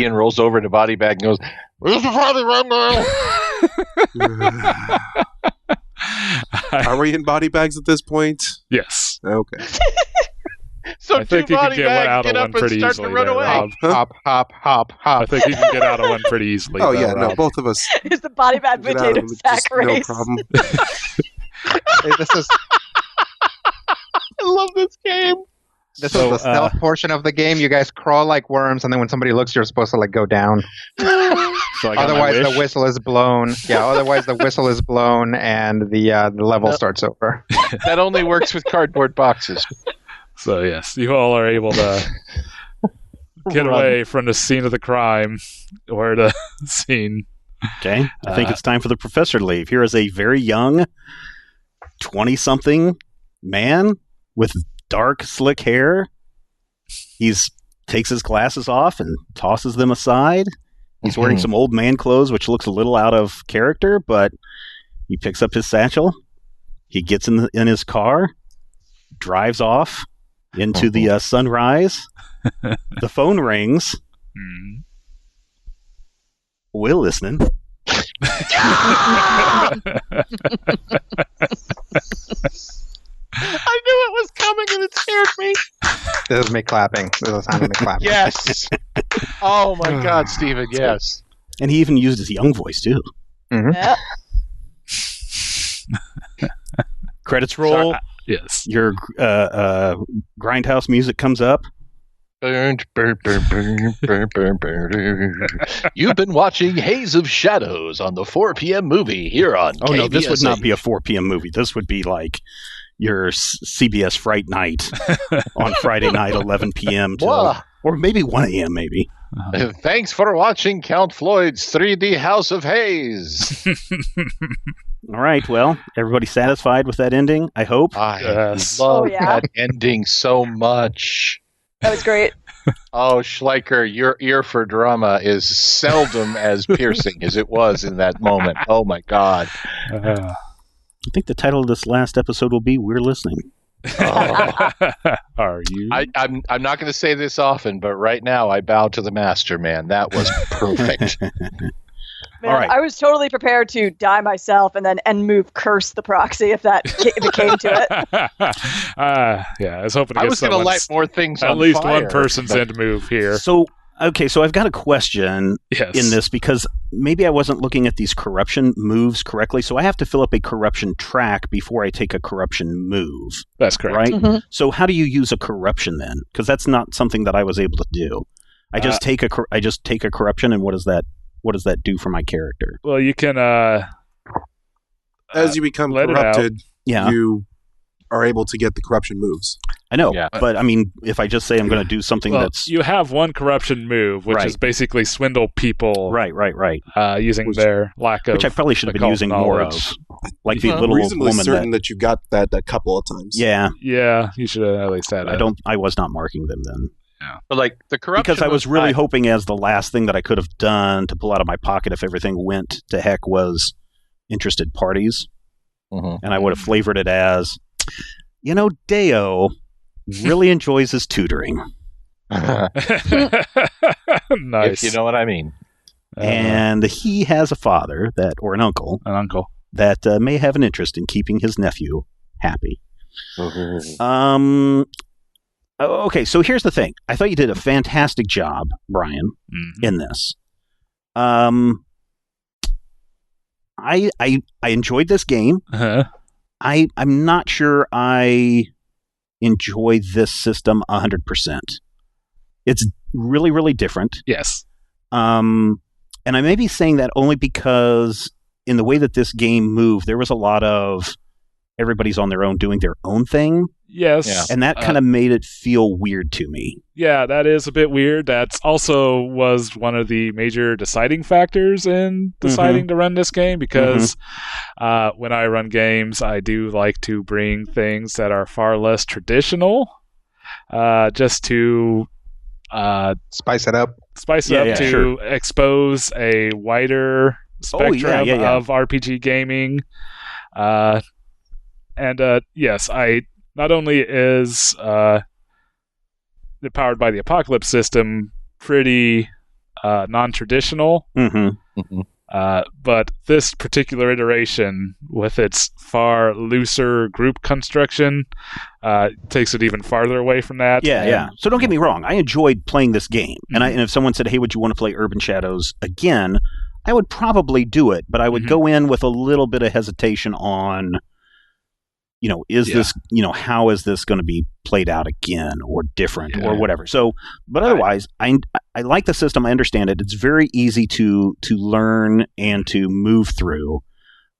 Ian rolls over to body bag and goes, "Where's the body right now?" Are we in body bags at this point? Yes. Okay. So I think two you can body get one bags out get of up one and pretty start to easily. run there, away. Rob. Hop, hop, hop, hop. I think you can get out of one pretty easily. Oh though, yeah, no, Rob. both of us It's the body bag get out of potato it, sack just race. no problem. Hey, I love this game. This So, is the stealth portion of the game. You guys crawl like worms, and then when somebody looks, you're supposed to like go down. So I got Otherwise, my the wish. whistle is blown. Yeah. Otherwise, the whistle is blown, and the level No. starts over. That only works with cardboard boxes. So yes, you all are able to get Run. away from the scene of the crime or the scene. Okay, I think it's time for the professor to leave. Here is a very young, 20-something man with dark, slick hair. He's takes his glasses off and tosses them aside. He's wearing some old man clothes, which looks a little out of character, but he picks up his satchel. He gets in his car, drives off into the sunrise. The phone rings. Hmm. We're listening. I knew it was coming and it scared me. This is me clapping. This is time of me clapping. Yes. Oh my God, Steven, yes. And he even used his young voice, too. Mhm. Yeah. Credits roll. Yes. Your grindhouse music comes up. You've been watching Haze of Shadows on the 4 p.m. movie here on Oh, no, this would KBSA. not be a 4 p.m. movie. This would be like your CBS Fright Night on Friday night, 11 p.m. till, Wah. or maybe 1 a.m. maybe. Thanks for watching Count Floyd's 3D House of Haze. All right, well, everybody satisfied with that ending, I hope. I Yes. love Oh, yeah. that ending so much. That was great. Oh, Schleicher, your ear for drama is seldom as piercing as it was in that moment. Oh my God. Uh, I think the title of this last episode will be We're Listening. Oh. are you? I'm not going to say this often, but right now I bow to the master, man. That was perfect. Man, All right. I was totally prepared to die myself and then end move curse the proxy if it came to it. Yeah, I was hoping to I get was going to light more things on at least fire, one person's but- end move here. So I've got a question Yes. in this because maybe I wasn't looking at these corruption moves correctly. So I have to fill up a corruption track before I take a corruption move, That's correct. right? Mhm. So how do you use a corruption then? Because that's not something that I was able to do. I just take a corruption, and what does that do for my character? Well, you can As you become let it out. corrupted, Yeah, you are able to get the corruption moves. I know. Yeah. But I mean, if I just say I'm going to do something well, that's you have one corruption move, which Right. is basically swindle people right, using Which- their lack of which I probably should have been occult using more of, knowledge. like the I'm little reasonably woman certain that. that you got that a couple of times. Yeah, Yeah, you should have at least had it. I was not marking them then. But like the corruption Because I was really I- hoping as the last thing that I could have done to pull out of my pocket if everything went to heck was interested parties. Mhm. And I would have flavored it as, Deo really enjoys his tutoring. Nice. If you know what I mean. And he has a father or an uncle an uncle. that may have an interest in keeping his nephew happy. Okay, so here's the thing. I thought you did a fantastic job, Brian, Mhm. in this. I enjoyed this game. Uh-huh. I'm not sure I enjoy this system 100%. It's really, really different. Yes. And I may be saying that only because in the way that this game moved, there was a lot of everybody's on their own doing their own thing. Yes. Yeah. And that kind of made it feel weird to me. Yeah, that is a bit weird. That's also was one of the major deciding factors in deciding to run this game because when I run games, I do like to bring things that are far less traditional, just to Spice it up. spice it Yeah, up yeah, to sure. expose a wider spectrum yeah. of RPG gaming. Yes, I not only is the Powered by the Apocalypse system pretty non-traditional. But this particular iteration, with its far looser group construction, takes it even farther away from that. Yeah. So don't get me wrong. I enjoyed playing this game. And if someone said, hey, would you want to play Urban Shadows again? I would probably do it, but I would go in with a little bit of hesitation on, this, how is this going to be played out again or different or whatever. So, but otherwise, I like the system. I understand it. It's very easy to learn and to move through.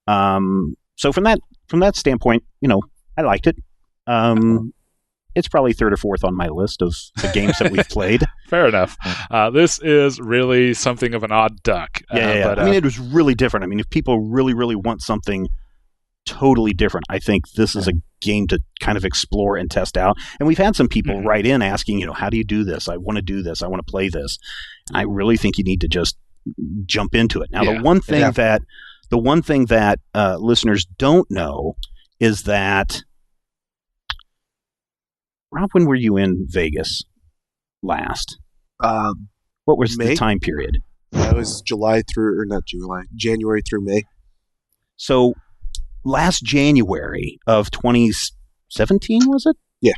So from that standpoint, I liked it. It's probably third or fourth on my list of the games that we've played. Fair enough. This is really something of an odd duck. But, it was really different. If people really, really want something totally different, I think this is a game to kind of explore and test out. And we've had some people write in asking, how do you do this? I want to do this. I want to play this. And I really think you need to just jump into it. Now, the one thing that listeners don't know is that, Rob, when were you in Vegas last? What was the time period? That was January through May. So last January of 2017, was it? Yeah.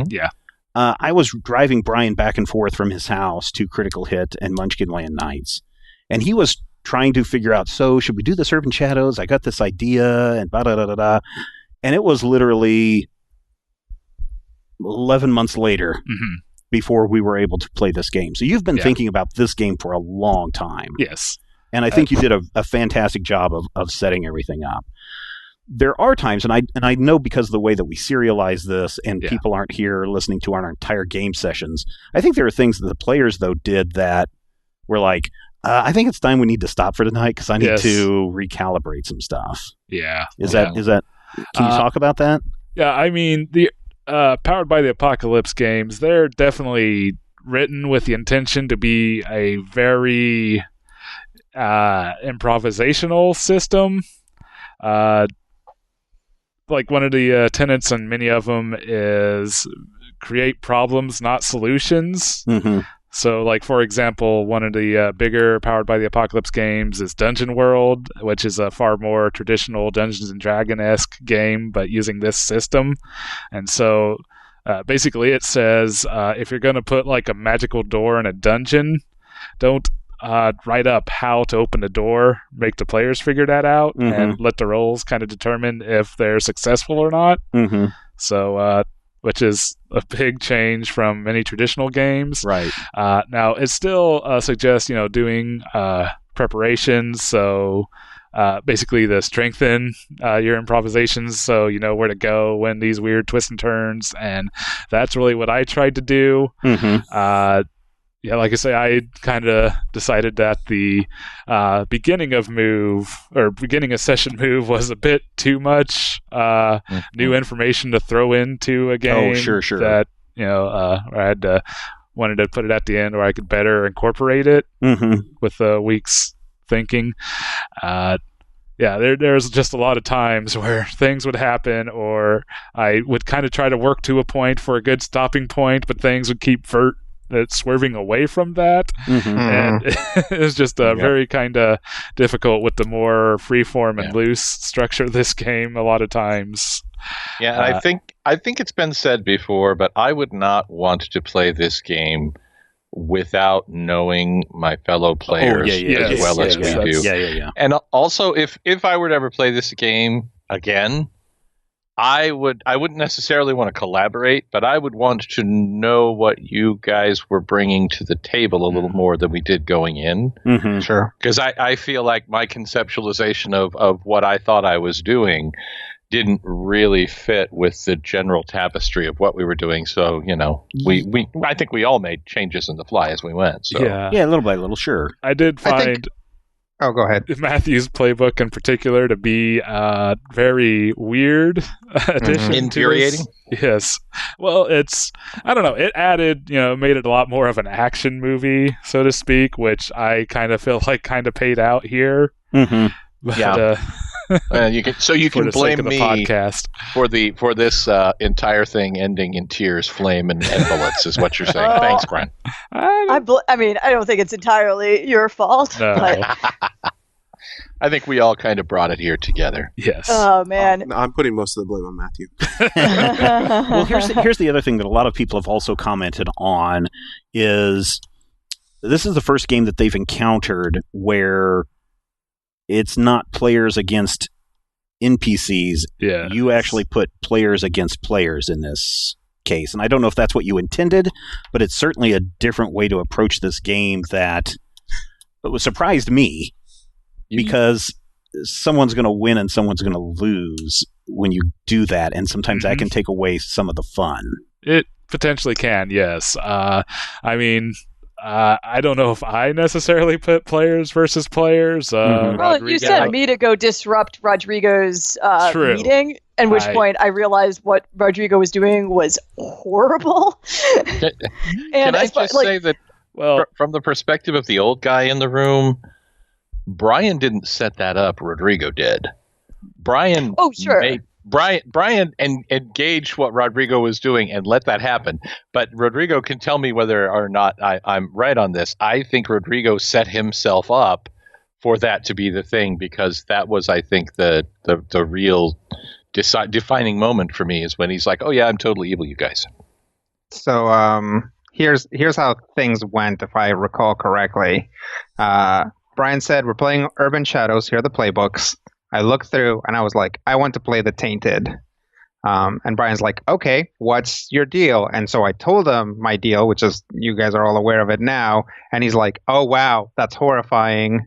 Yeah. I was driving Brian back and forth from his house to Critical Hit and Munchkinland Nights, and he was trying to figure out, so should we do this Urban Shadows? I got this idea, and da-da-da-da-da. And it was literally 11 months later before we were able to play this game. So you've been thinking about this game for a long time. Yes. And I think you did a fantastic job of setting everything up. There are times, and I know because of the way that we serialize this and people aren't here listening to our entire game sessions, I think there are things that the players, though, did that were like, I think it's time we need to stop for tonight because I need to recalibrate some stuff. Yeah. Is that, can you talk about that? Yeah, the Powered by the Apocalypse games, they're definitely written with the intention to be a very improvisational system. Like one of the tenets on many of them is create problems, not solutions. So, like, for example, one of the bigger Powered by the Apocalypse games is Dungeon World, which is a far more traditional Dungeons & Dragon-esque game, but using this system. And so, basically, it says, if you're going to put, like, a magical door in a dungeon, don't write up how to open the door, make the players figure that out, and let the rolls kind of determine if they're successful or not. So, which is a big change from many traditional games. Right. Now, it still suggests, doing preparations. So, basically, to strengthen your improvisations, so you know where to go when these weird twists and turns, and that's really what I tried to do. Yeah, like I say, I kind of decided that the beginning of session move was a bit too much new information to throw into a game. Oh, sure. That I wanted to put it at the end where I could better incorporate it with a week's thinking. There's just a lot of times where things would happen, or I would kind of try to work to a point for a good stopping point, but things would keep swerving away from that, and it was just very kind of difficult with the more freeform and loose structure of this game a lot of times. Yeah, I think it's been said before, but I would not want to play this game without knowing my fellow players as well as we do. Yeah. And also, if I were to ever play this game again, I wouldn't necessarily want to collaborate, but I would want to know what you guys were bringing to the table a little more than we did going in. Sure. Because I feel like my conceptualization of what I thought I was doing didn't really fit with the general tapestry of what we were doing. So, I think we all made changes in the fly as we went. So. Yeah, little by little, sure. I did find... Oh, go ahead. Matthew's playbook in particular to be very weird addition. Infuriating? Yes. Well, I don't know, it added, made it a lot more of an action movie, so to speak, which I kind of feel like kind of paid out here. Mm-hmm. But, You can blame me podcast. for this entire thing ending in tears, flame, and bullets. Is what you're saying? Thanks, Brian. I don't think it's entirely your fault. No. But I think we all kind of brought it here together. Yes. oh man. I'm putting most of the blame on Matthew. Well, here's the other thing that a lot of people have also commented on is this is the first game that they've encountered where it's not players against NPCs. Yeah. You actually put players against players in this case. And I don't know if that's what you intended, but it's certainly a different way to approach this game that surprised me because someone's going to win and someone's going to lose when you do that. And sometimes that can take away some of the fun. It potentially can, yes. I don't know if I necessarily put players versus players. Well, you sent me to go disrupt Rodrigo's meeting, at which point I realized what Rodrigo was doing was horrible. Can I just say that from the perspective of the old guy in the room, Brian didn't set that up, Rodrigo did. Brian engaged what Rodrigo was doing and let that happen. But Rodrigo can tell me whether or not I'm right on this. I think Rodrigo set himself up for that to be the thing, because that was, I think, the real defining moment for me is when he's like, "Oh yeah, I'm totally evil, you guys." So here's how things went, if I recall correctly. Brian said, "We're playing Urban Shadows. Here are the playbooks." I looked through and I was like, I want to play the Tainted. And Brian's like, okay, what's your deal? And so I told him my deal, which is, you guys are all aware of it now. And he's like, oh, wow, that's horrifying.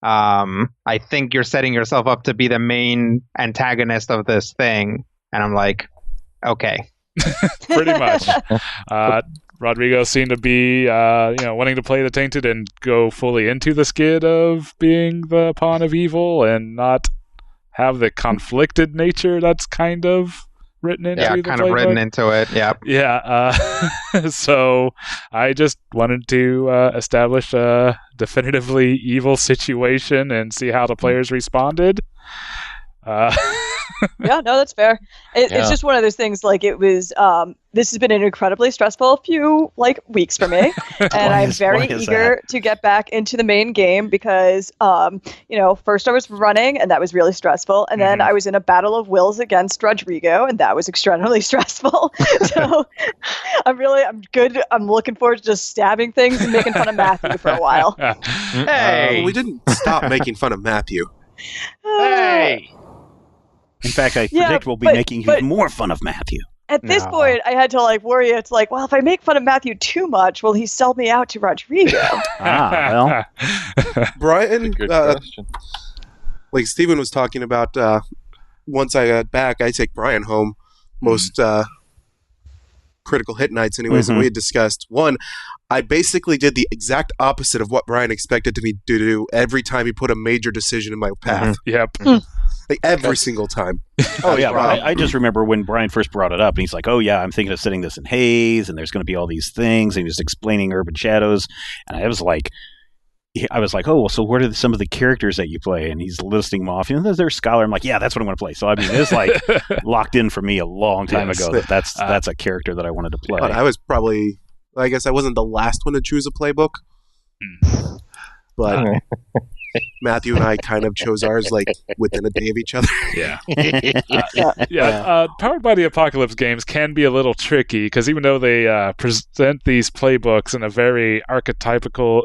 I think you're setting yourself up to be the main antagonist of this thing. And I'm like, okay. Pretty much. Rodrigo seemed to be, wanting to play the Tainted and go fully into the skid of being the pawn of evil and not have the conflicted nature that's kind of written into the playbook. Written into it. Yep. Yeah. So I just wanted to establish a definitively evil situation and see how the players responded. Yeah, no, that's fair. It's just one of those things. Like, it was. This has been an incredibly stressful few weeks for me, and I'm very eager to get back into the main game because, first I was running, and that was really stressful, and then I was in a battle of wills against Rodrigo, and that was extremely stressful. So I'm good. I'm looking forward to just stabbing things and making fun of Matthew for a while. Hey, we didn't stop making fun of Matthew. Hey. In fact, I predict we'll be making even more fun of Matthew. At this point, I had to worry. It's well, if I make fun of Matthew too much, will he sell me out to Rodrigo? Well. Brian, good question. Like Steven was talking about, once I got back, I take Brian home most critical hit nights anyways, and we had discussed. One, I basically did the exact opposite of what Brian expected me to do every time he put a major decision in my path. Yep. Every single time. Oh, yeah. I just remember when Brian first brought it up, and he's like, oh, yeah, I'm thinking of setting this in Haze, and there's going to be all these things, and he was explaining Urban Shadows, and I was like, oh, well, so what are some of the characters that you play? And he's listing them off. There's Scholar. I'm like, yeah, that's what I'm going to play. So, I mean, it's locked in for me a long time ago that's a character that I wanted to play. I was probably, I guess I wasn't the last one to choose a playbook, but Matthew and I kind of chose ours within a day of each other. Powered by the Apocalypse games can be a little tricky because even though they present these playbooks in a very archetypical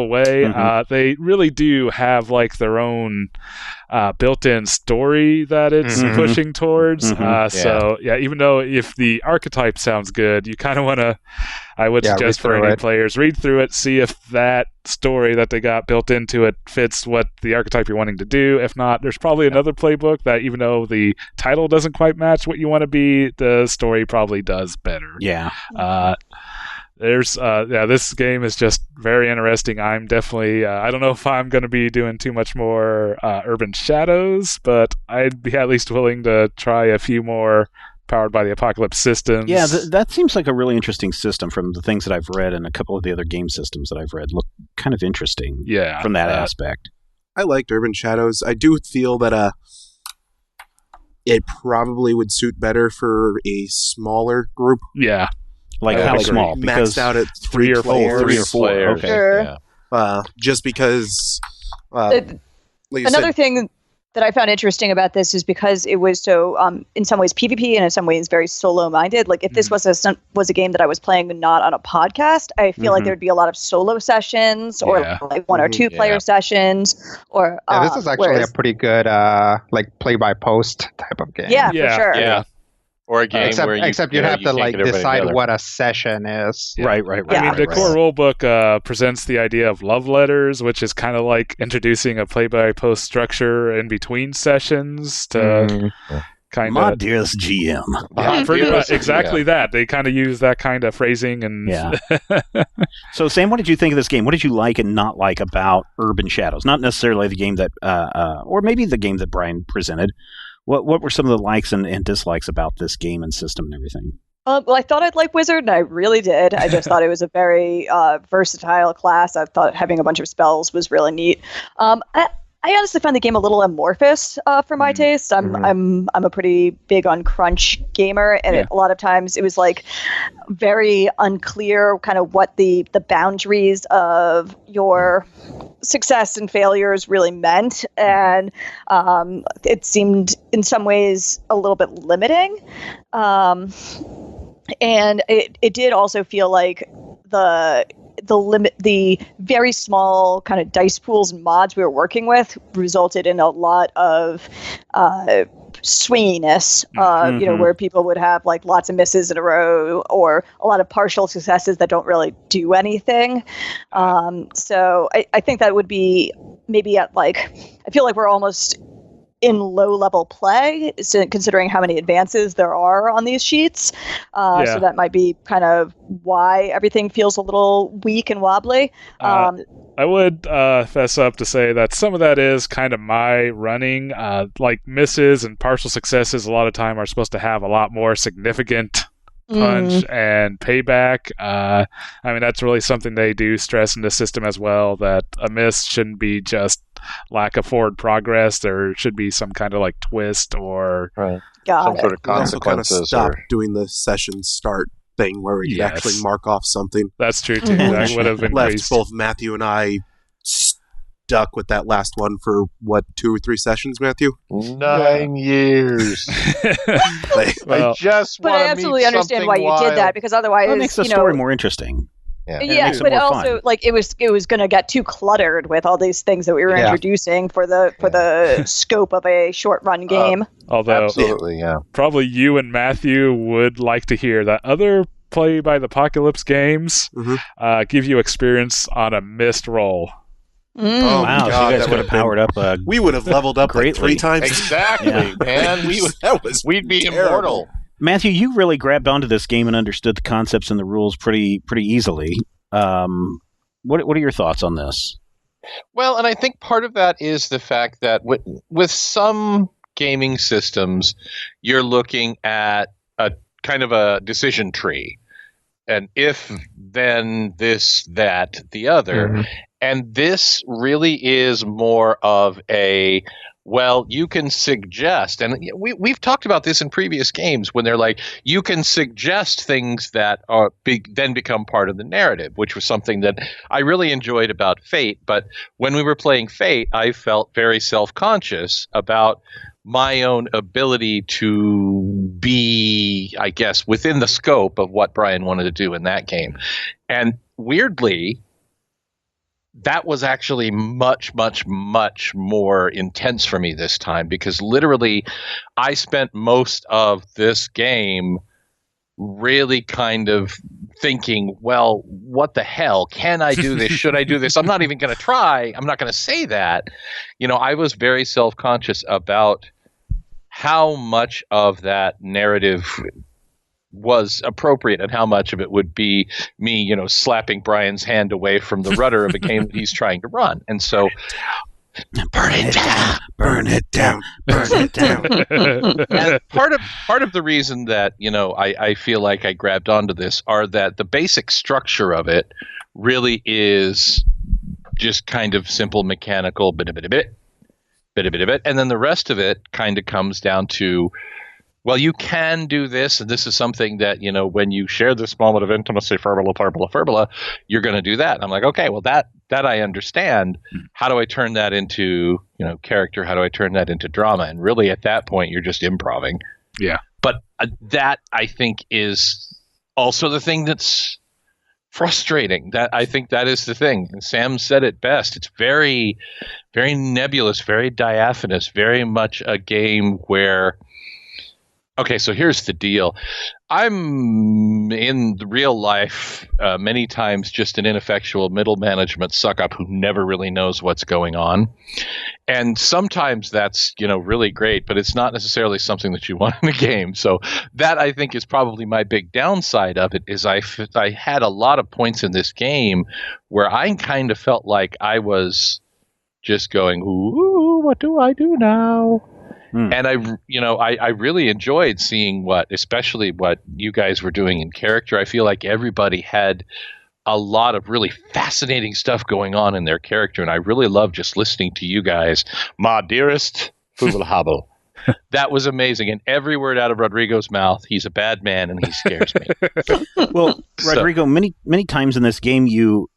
way, they really do have their own built-in story that it's pushing towards. So even though if the archetype sounds good, you kind of want to, I would suggest for any players, read through it, see if that story that they got built into it fits what the archetype you're wanting to do. If not, there's probably another playbook that even though the title doesn't quite match what you want to be, the story probably does better. Yeah. This game is just very interesting. I'm definitely, I don't know if I'm going to be doing too much more Urban Shadows, but I'd be at least willing to try a few more Powered by the Apocalypse systems. Yeah, that seems like a really interesting system from the things that I've read, and a couple of the other game systems that I've read look kind of interesting from that aspect. I liked Urban Shadows. I do feel that it probably would suit better for a smaller group. Yeah. Like how small? Because maxed out at three or four. Three or four. Okay. Sure. Yeah. Just because. Another thing that I found interesting about this is because it was so, in some ways, PvP and in some ways very solo-minded. Like if this was a game that I was playing not on a podcast, I feel like there'd be a lot of solo sessions or like one or two player sessions. Or this is actually a pretty good like play-by-post type of game. Yeah, for sure. Yeah. Or a game where except you'd have to like decide what a session is. Yeah. Right. Yeah. I mean, the core rulebook presents the idea of love letters, which is kind of like introducing a play-by-post structure in between sessions to kind of. My dearest GM. Yeah, pretty much exactly that. They kind of use that kind of phrasing and. Yeah. So, Sam, what did you think of this game? What did you like and not like about Urban Shadows? Not necessarily the game that, or maybe the game that Brian presented. What were some of the likes and dislikes about this game and system and everything? Well, I thought I'd like Wizard, and I really did. I just thought it was a very versatile class. I thought having a bunch of spells was really neat. I honestly found the game a little amorphous for my taste. I'm a pretty big on crunch gamer, and a lot of times it was like very unclear kind of what the boundaries of your success and failures really meant, and it seemed in some ways a little bit limiting. And it did also feel like the very small kind of dice pools and mods we were working with resulted in a lot of swinginess, where people would have like lots of misses in a row or a lot of partial successes that don't really do anything. So I think that would be maybe at like, I feel like we're almost in low-level play, considering how many advances there are on these sheets. So that might be kind of why everything feels a little weak and wobbly. I would fess up to say that some of that is kind of my running. Like misses and partial successes a lot of time are supposed to have a lot more significant punch and payback. I mean, that's really something they do stress in the system as well, that a miss shouldn't be just lack of forward progress. There should be some kind of like twist or some sort of consequences. Also kind of stop doing the session start thing where we could actually mark off something. That's true too. That would have left increased. both Matthew and I stuck with that last one for what, 2 or 3 sessions, Matthew? 9 years. Well, I just but I absolutely understand why you did that, because otherwise It makes the story more interesting. Yeah, but also like it was going to get too cluttered with all these things that we were introducing for the scope of a short run game. Although absolutely, probably you and Matthew would like to hear that other Play by the Apocalypse games give you experience on a missed roll. Oh wow! God, so you guys could have powered up. We would have leveled up greatly. Like 3 times. Exactly, man. We'd be terrible. immortal. Matthew, you really grabbed onto this game and understood the concepts and the rules pretty easily. What are your thoughts on this? Well, and I think part of that is the fact that with some gaming systems, you're looking at a kind of a decision tree. And if, then this, that, the other. And this really is more of a, well, you can suggest, and we've talked about this in previous games when they're like, you can suggest things that are then become part of the narrative, which was something that I really enjoyed about Fate. But when we were playing Fate, I felt very self-conscious about my own ability to be, I guess, within the scope of what Brian wanted to do in that game. And weirdly, that was actually much, much, much more intense for me this time, because literally I spent most of this game really kind of thinking, well, what the hell? Can I do this? Should I do this? I'm not even going to try. I'm not going to say that. I was very self-conscious about how much of that narrative was appropriate and how much of it would be me, slapping Brian's hand away from the rudder of a game that he's trying to run. And so burn it down, burn it down, burn it down. And part of the reason that, I feel like I grabbed onto this are that the basic structure of it really is just kind of simple mechanical bit, and then the rest of it kind of comes down to, well, you can do this, and this is something that, when you share this moment of intimacy, furbola, you're going to do that. And I'm like, okay, well, that I understand. How do I turn that into, character? How do I turn that into drama? And really, at that point, you're just improvising. Yeah. But that, I think, is also the thing that's frustrating. That I think that is the thing. And Sam said it best. It's very, very nebulous, very diaphanous, very much a game where, okay, so here's the deal. I'm in real life many times just an ineffectual middle management suck-up who never really knows what's going on. And sometimes that's, really great, but it's not necessarily something that you want in a game. So that, I think, is probably my big downside of it, is I had a lot of points in this game where I kind of felt like I was just going, ooh, what do I do now? And I really enjoyed seeing especially what you guys were doing in character. I feel like everybody had a lot of really fascinating stuff going on in their character, and I really love just listening to you guys. My dearest Fugelhabel. That was amazing, and every word out of Rodrigo's mouth, he's a bad man, and he scares me. Well, Rodrigo, many times in this game, you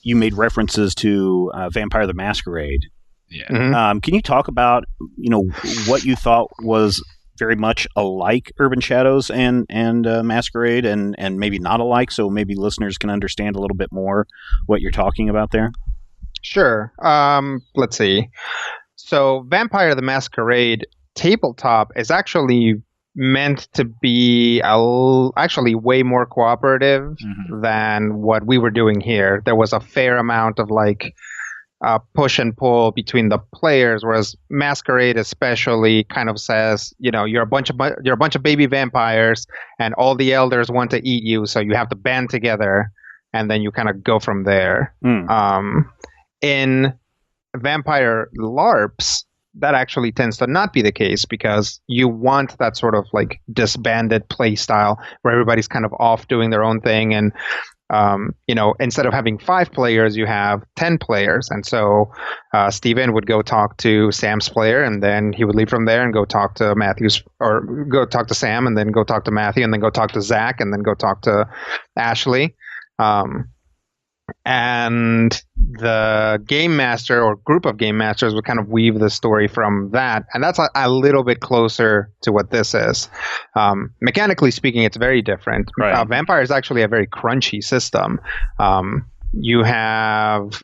made references to Vampire the Masquerade. Yeah. Mm-hmm. Can you talk about what you thought was very much alike Urban Shadows and Masquerade, and maybe not alike, so maybe listeners can understand a little bit more what you're talking about there? Sure. Let's see. So Vampire the Masquerade tabletop is actually meant to be actually way more cooperative than what we were doing here. There was a fair amount of push and pull between the players, whereas Masquerade especially kind of says, you're a bunch of baby vampires, and all the elders want to eat you, so you have to band together, and then you kind of go from there. In Vampire LARPs, that actually tends to not be the case, because you want that sort of disbanded play style where everybody's kind of off doing their own thing, and instead of having 5 players, you have 10 players. And so Steven would go talk to Sam's player, and then he would leave from there and go talk to Matthew's, or go talk to Sam, and then go talk to Matthew, and then go talk to Zach, and then go talk to Ashley. And the game master or group of game masters would kind of weave the story from that. And that's a little bit closer to what this is. Mechanically speaking, it's very different. Right. Vampire is actually a very crunchy system. You have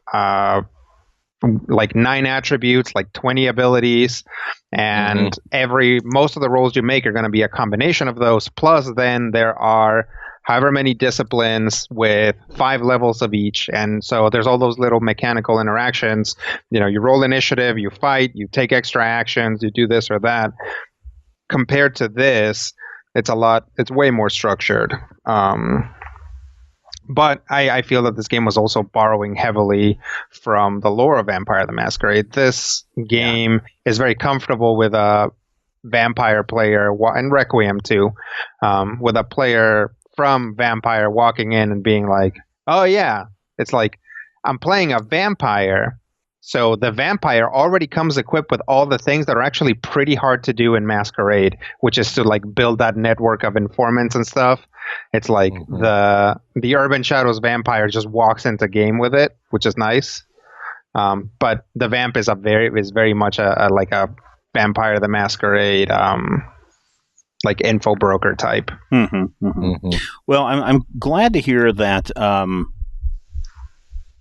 9 attributes, 20 abilities, and most of the rolls you make are going to be a combination of those. Plus, then there are however many disciplines with 5 levels of each. And so there's all those little mechanical interactions. You roll initiative, you fight, you take extra actions, you do this or that. Compared to this, it's way more structured. But I feel that this game was also borrowing heavily from the lore of Vampire the Masquerade. This game is very comfortable with a vampire player, and Requiem too, with a player from Vampire walking in and being like, oh yeah, it's like, I'm playing a vampire, so the vampire already comes equipped with all the things that are actually pretty hard to do in Masquerade, which is to build that network of informants and stuff. It's like the Urban Shadows vampire just walks into game with it, which is nice. But the vamp is very much a Vampire the Masquerade info broker type. Well, I'm glad to hear that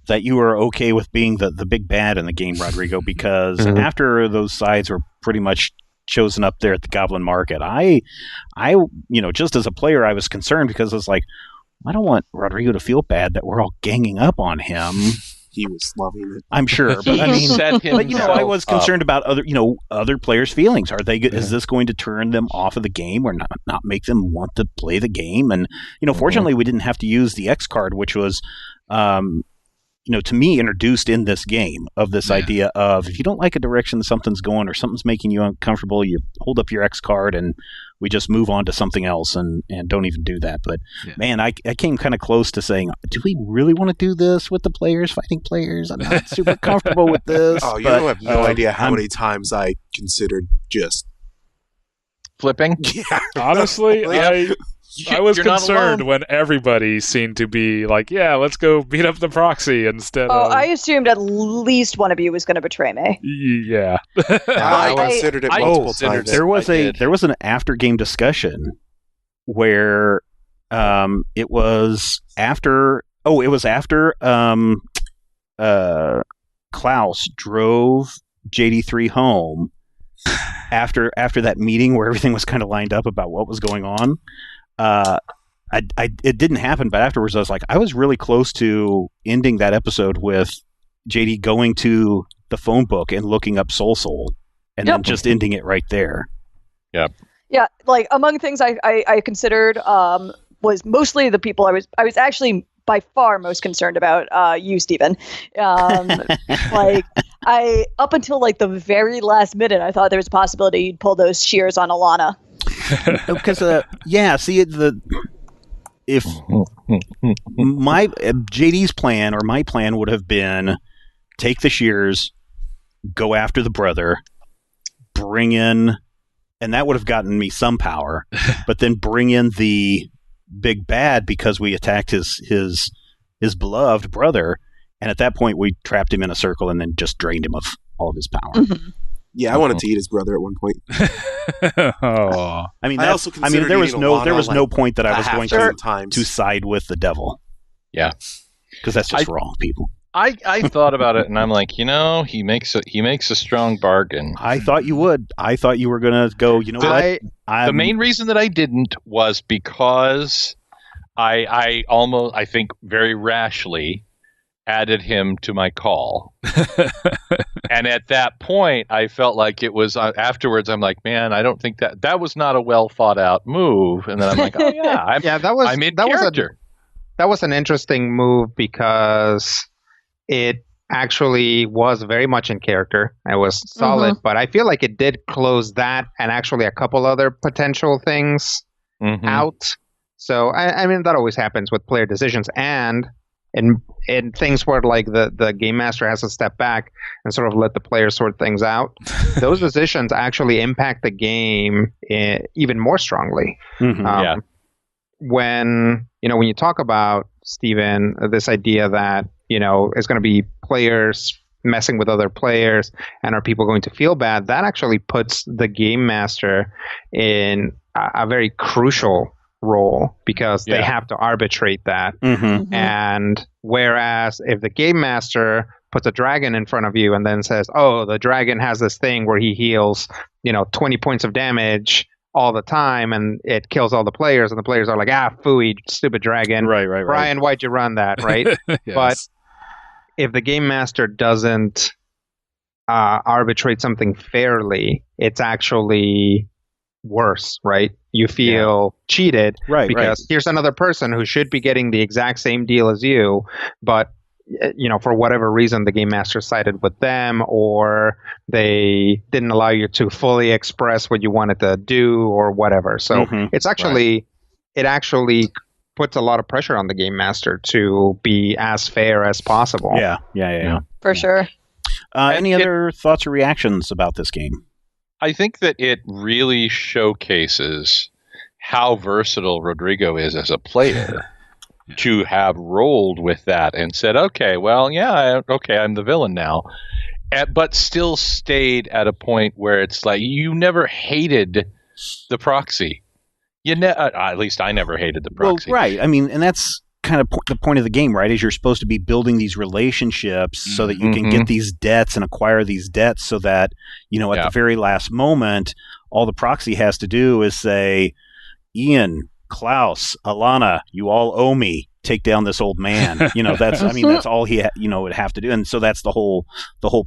that you were okay with being the big bad in the game, Rodrigo, because after those sides were pretty much chosen up there at the Goblin Market, I just as a player, I was concerned, because I was like, I don't want Rodrigo to feel bad that we're all ganging up on him. He was loving it. I'm sure, but I mean, I was concerned about other players' feelings. Are they? Is this going to turn them off of the game, or not make them want to play the game? And fortunately, we didn't have to use the X card, which was to me, introduced in this game of this idea of if you don't like a direction something's going or something's making you uncomfortable, you hold up your X card and we just move on to something else and don't even do that. But man, I came kind of close to saying, do we really want to do this with the players, fighting players? I'm not super comfortable with this. Oh, you don't have no idea how many times I considered just flipping. Yeah. Honestly, I was concerned when everybody seemed to be like, yeah, let's go beat up the proxy instead of... I assumed at least one of you was going to betray me. Yeah. I considered it multiple times. There was an after game discussion where it was after Klaus drove JD3 home after that meeting where everything was kind of lined up about what was going on. It didn't happen, but afterwards I was like, I was really close to ending that episode with JD going to the phone book and looking up Soul, and then just ending it right there. Yep. Yeah, like among things I considered was mostly the people I was actually by far most concerned about you, Stephen. Like up until like the very last minute, I thought there was a possibility you'd pull those shears on Alana. Because if my JD's plan or my plan would have been take the shears, go after the brother, bring in, and that would have gotten me some power, but then bring in the big bad because we attacked his beloved brother, and at that point we trapped him in a circle and then just drained him of all of his power. Mm-hmm. Yeah, I wanted to eat his brother at one point. Oh, I mean, there was no point that I was going to side with the devil. Yeah, because that's just wrong, people. I thought about it, and I'm like, he makes a strong bargain. I thought you would. I thought you were going to go. You know what? The main reason that I didn't was because I think very rashly added him to my call. And at that point, I felt like it was afterwards. I'm like, man, I don't think that was not a well thought out move. And then I'm like, oh yeah, I'm in character. That was an interesting move because it actually was very much in character. It was solid, but I feel like it did close that and actually a couple other potential things out. So I mean, that always happens with player decisions and in things where like the game master has to step back and sort of let the players sort things out. Those decisions actually impact the game even more strongly. When you talk about, Stephen, this idea that it's going to be players messing with other players and are people going to feel bad, that actually puts the game master in a very crucial role because they have to arbitrate that. And whereas if the game master puts a dragon in front of you and then says, oh, the dragon has this thing where he heals 20 points of damage all the time and it kills all the players, and the players are like, phooey, stupid dragon, right, Brian, why'd you run that, right? Yes. But if the game master doesn't arbitrate something fairly, it's actually worse, right? You feel cheated, because here's another person who should be getting the exact same deal as you, but for whatever reason the game master sided with them, or they didn't allow you to fully express what you wanted to do, or whatever. So it's actually it actually puts a lot of pressure on the game master to be as fair as possible. Yeah. For sure. Any other thoughts or reactions about this game? I think that it really showcases how versatile Rodrigo is as a player to have rolled with that and said, okay, well, I'm the villain now, but still stayed at a point where it's like you never hated the proxy. At least I never hated the proxy. Well, right. I mean, and that's kind of the point of the game, right? Is you're supposed to be building these relationships so that you can get these debts and acquire these debts so that, at the very last moment, all the proxy has to do is say, Ian, Klaus, Alana, you all owe me. Take down this old man. That's all he would have to do. And so that's the whole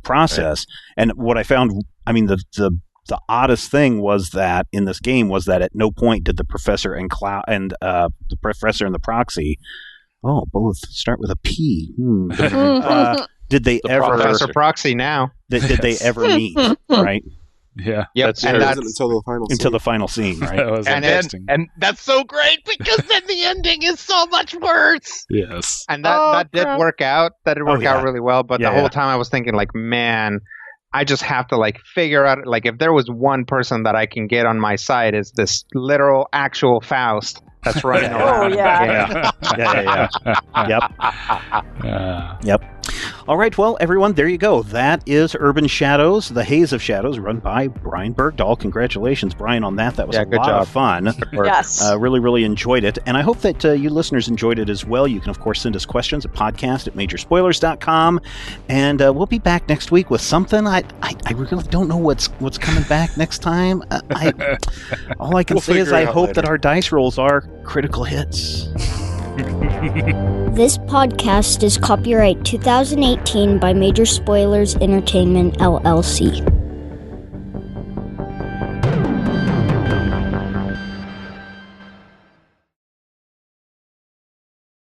process. Right. And what I found, the oddest thing was that in this game was that at no point did the professor and the professor and the proxy Oh, both start with a P. Did they ever Professor Proxy now? Did they ever meet? Right. Yeah. Yep. That's And true. that's until the final Until the final scene, right? That was interesting. And that's so great because then the ending is so much worse. Yes. and that did work out. That did work yeah. out really well. But Yeah, the whole yeah. time I was thinking, like, man, I just have to like figure out, like, if there was one person that I can get on my side, is this literal actual Faust that's running around. Oh, yeah. Yep. All right, well, everyone, there you go. That is Urban Shadows, The Haze of Shadows, run by Brian Bergdahl. Congratulations, Brian, on that. That was a good lot job. of fun. Yes. Really, really enjoyed it. And I hope that you listeners enjoyed it as well. You can, of course, send us questions at podcast@majorspoilers.com. And we'll be back next week with something. I really don't know what's coming back next time. All I can We'll say is figure it I out hope later. that our dice rolls are critical hits. This podcast is copyright 2018 by Major Spoilers Entertainment, LLC.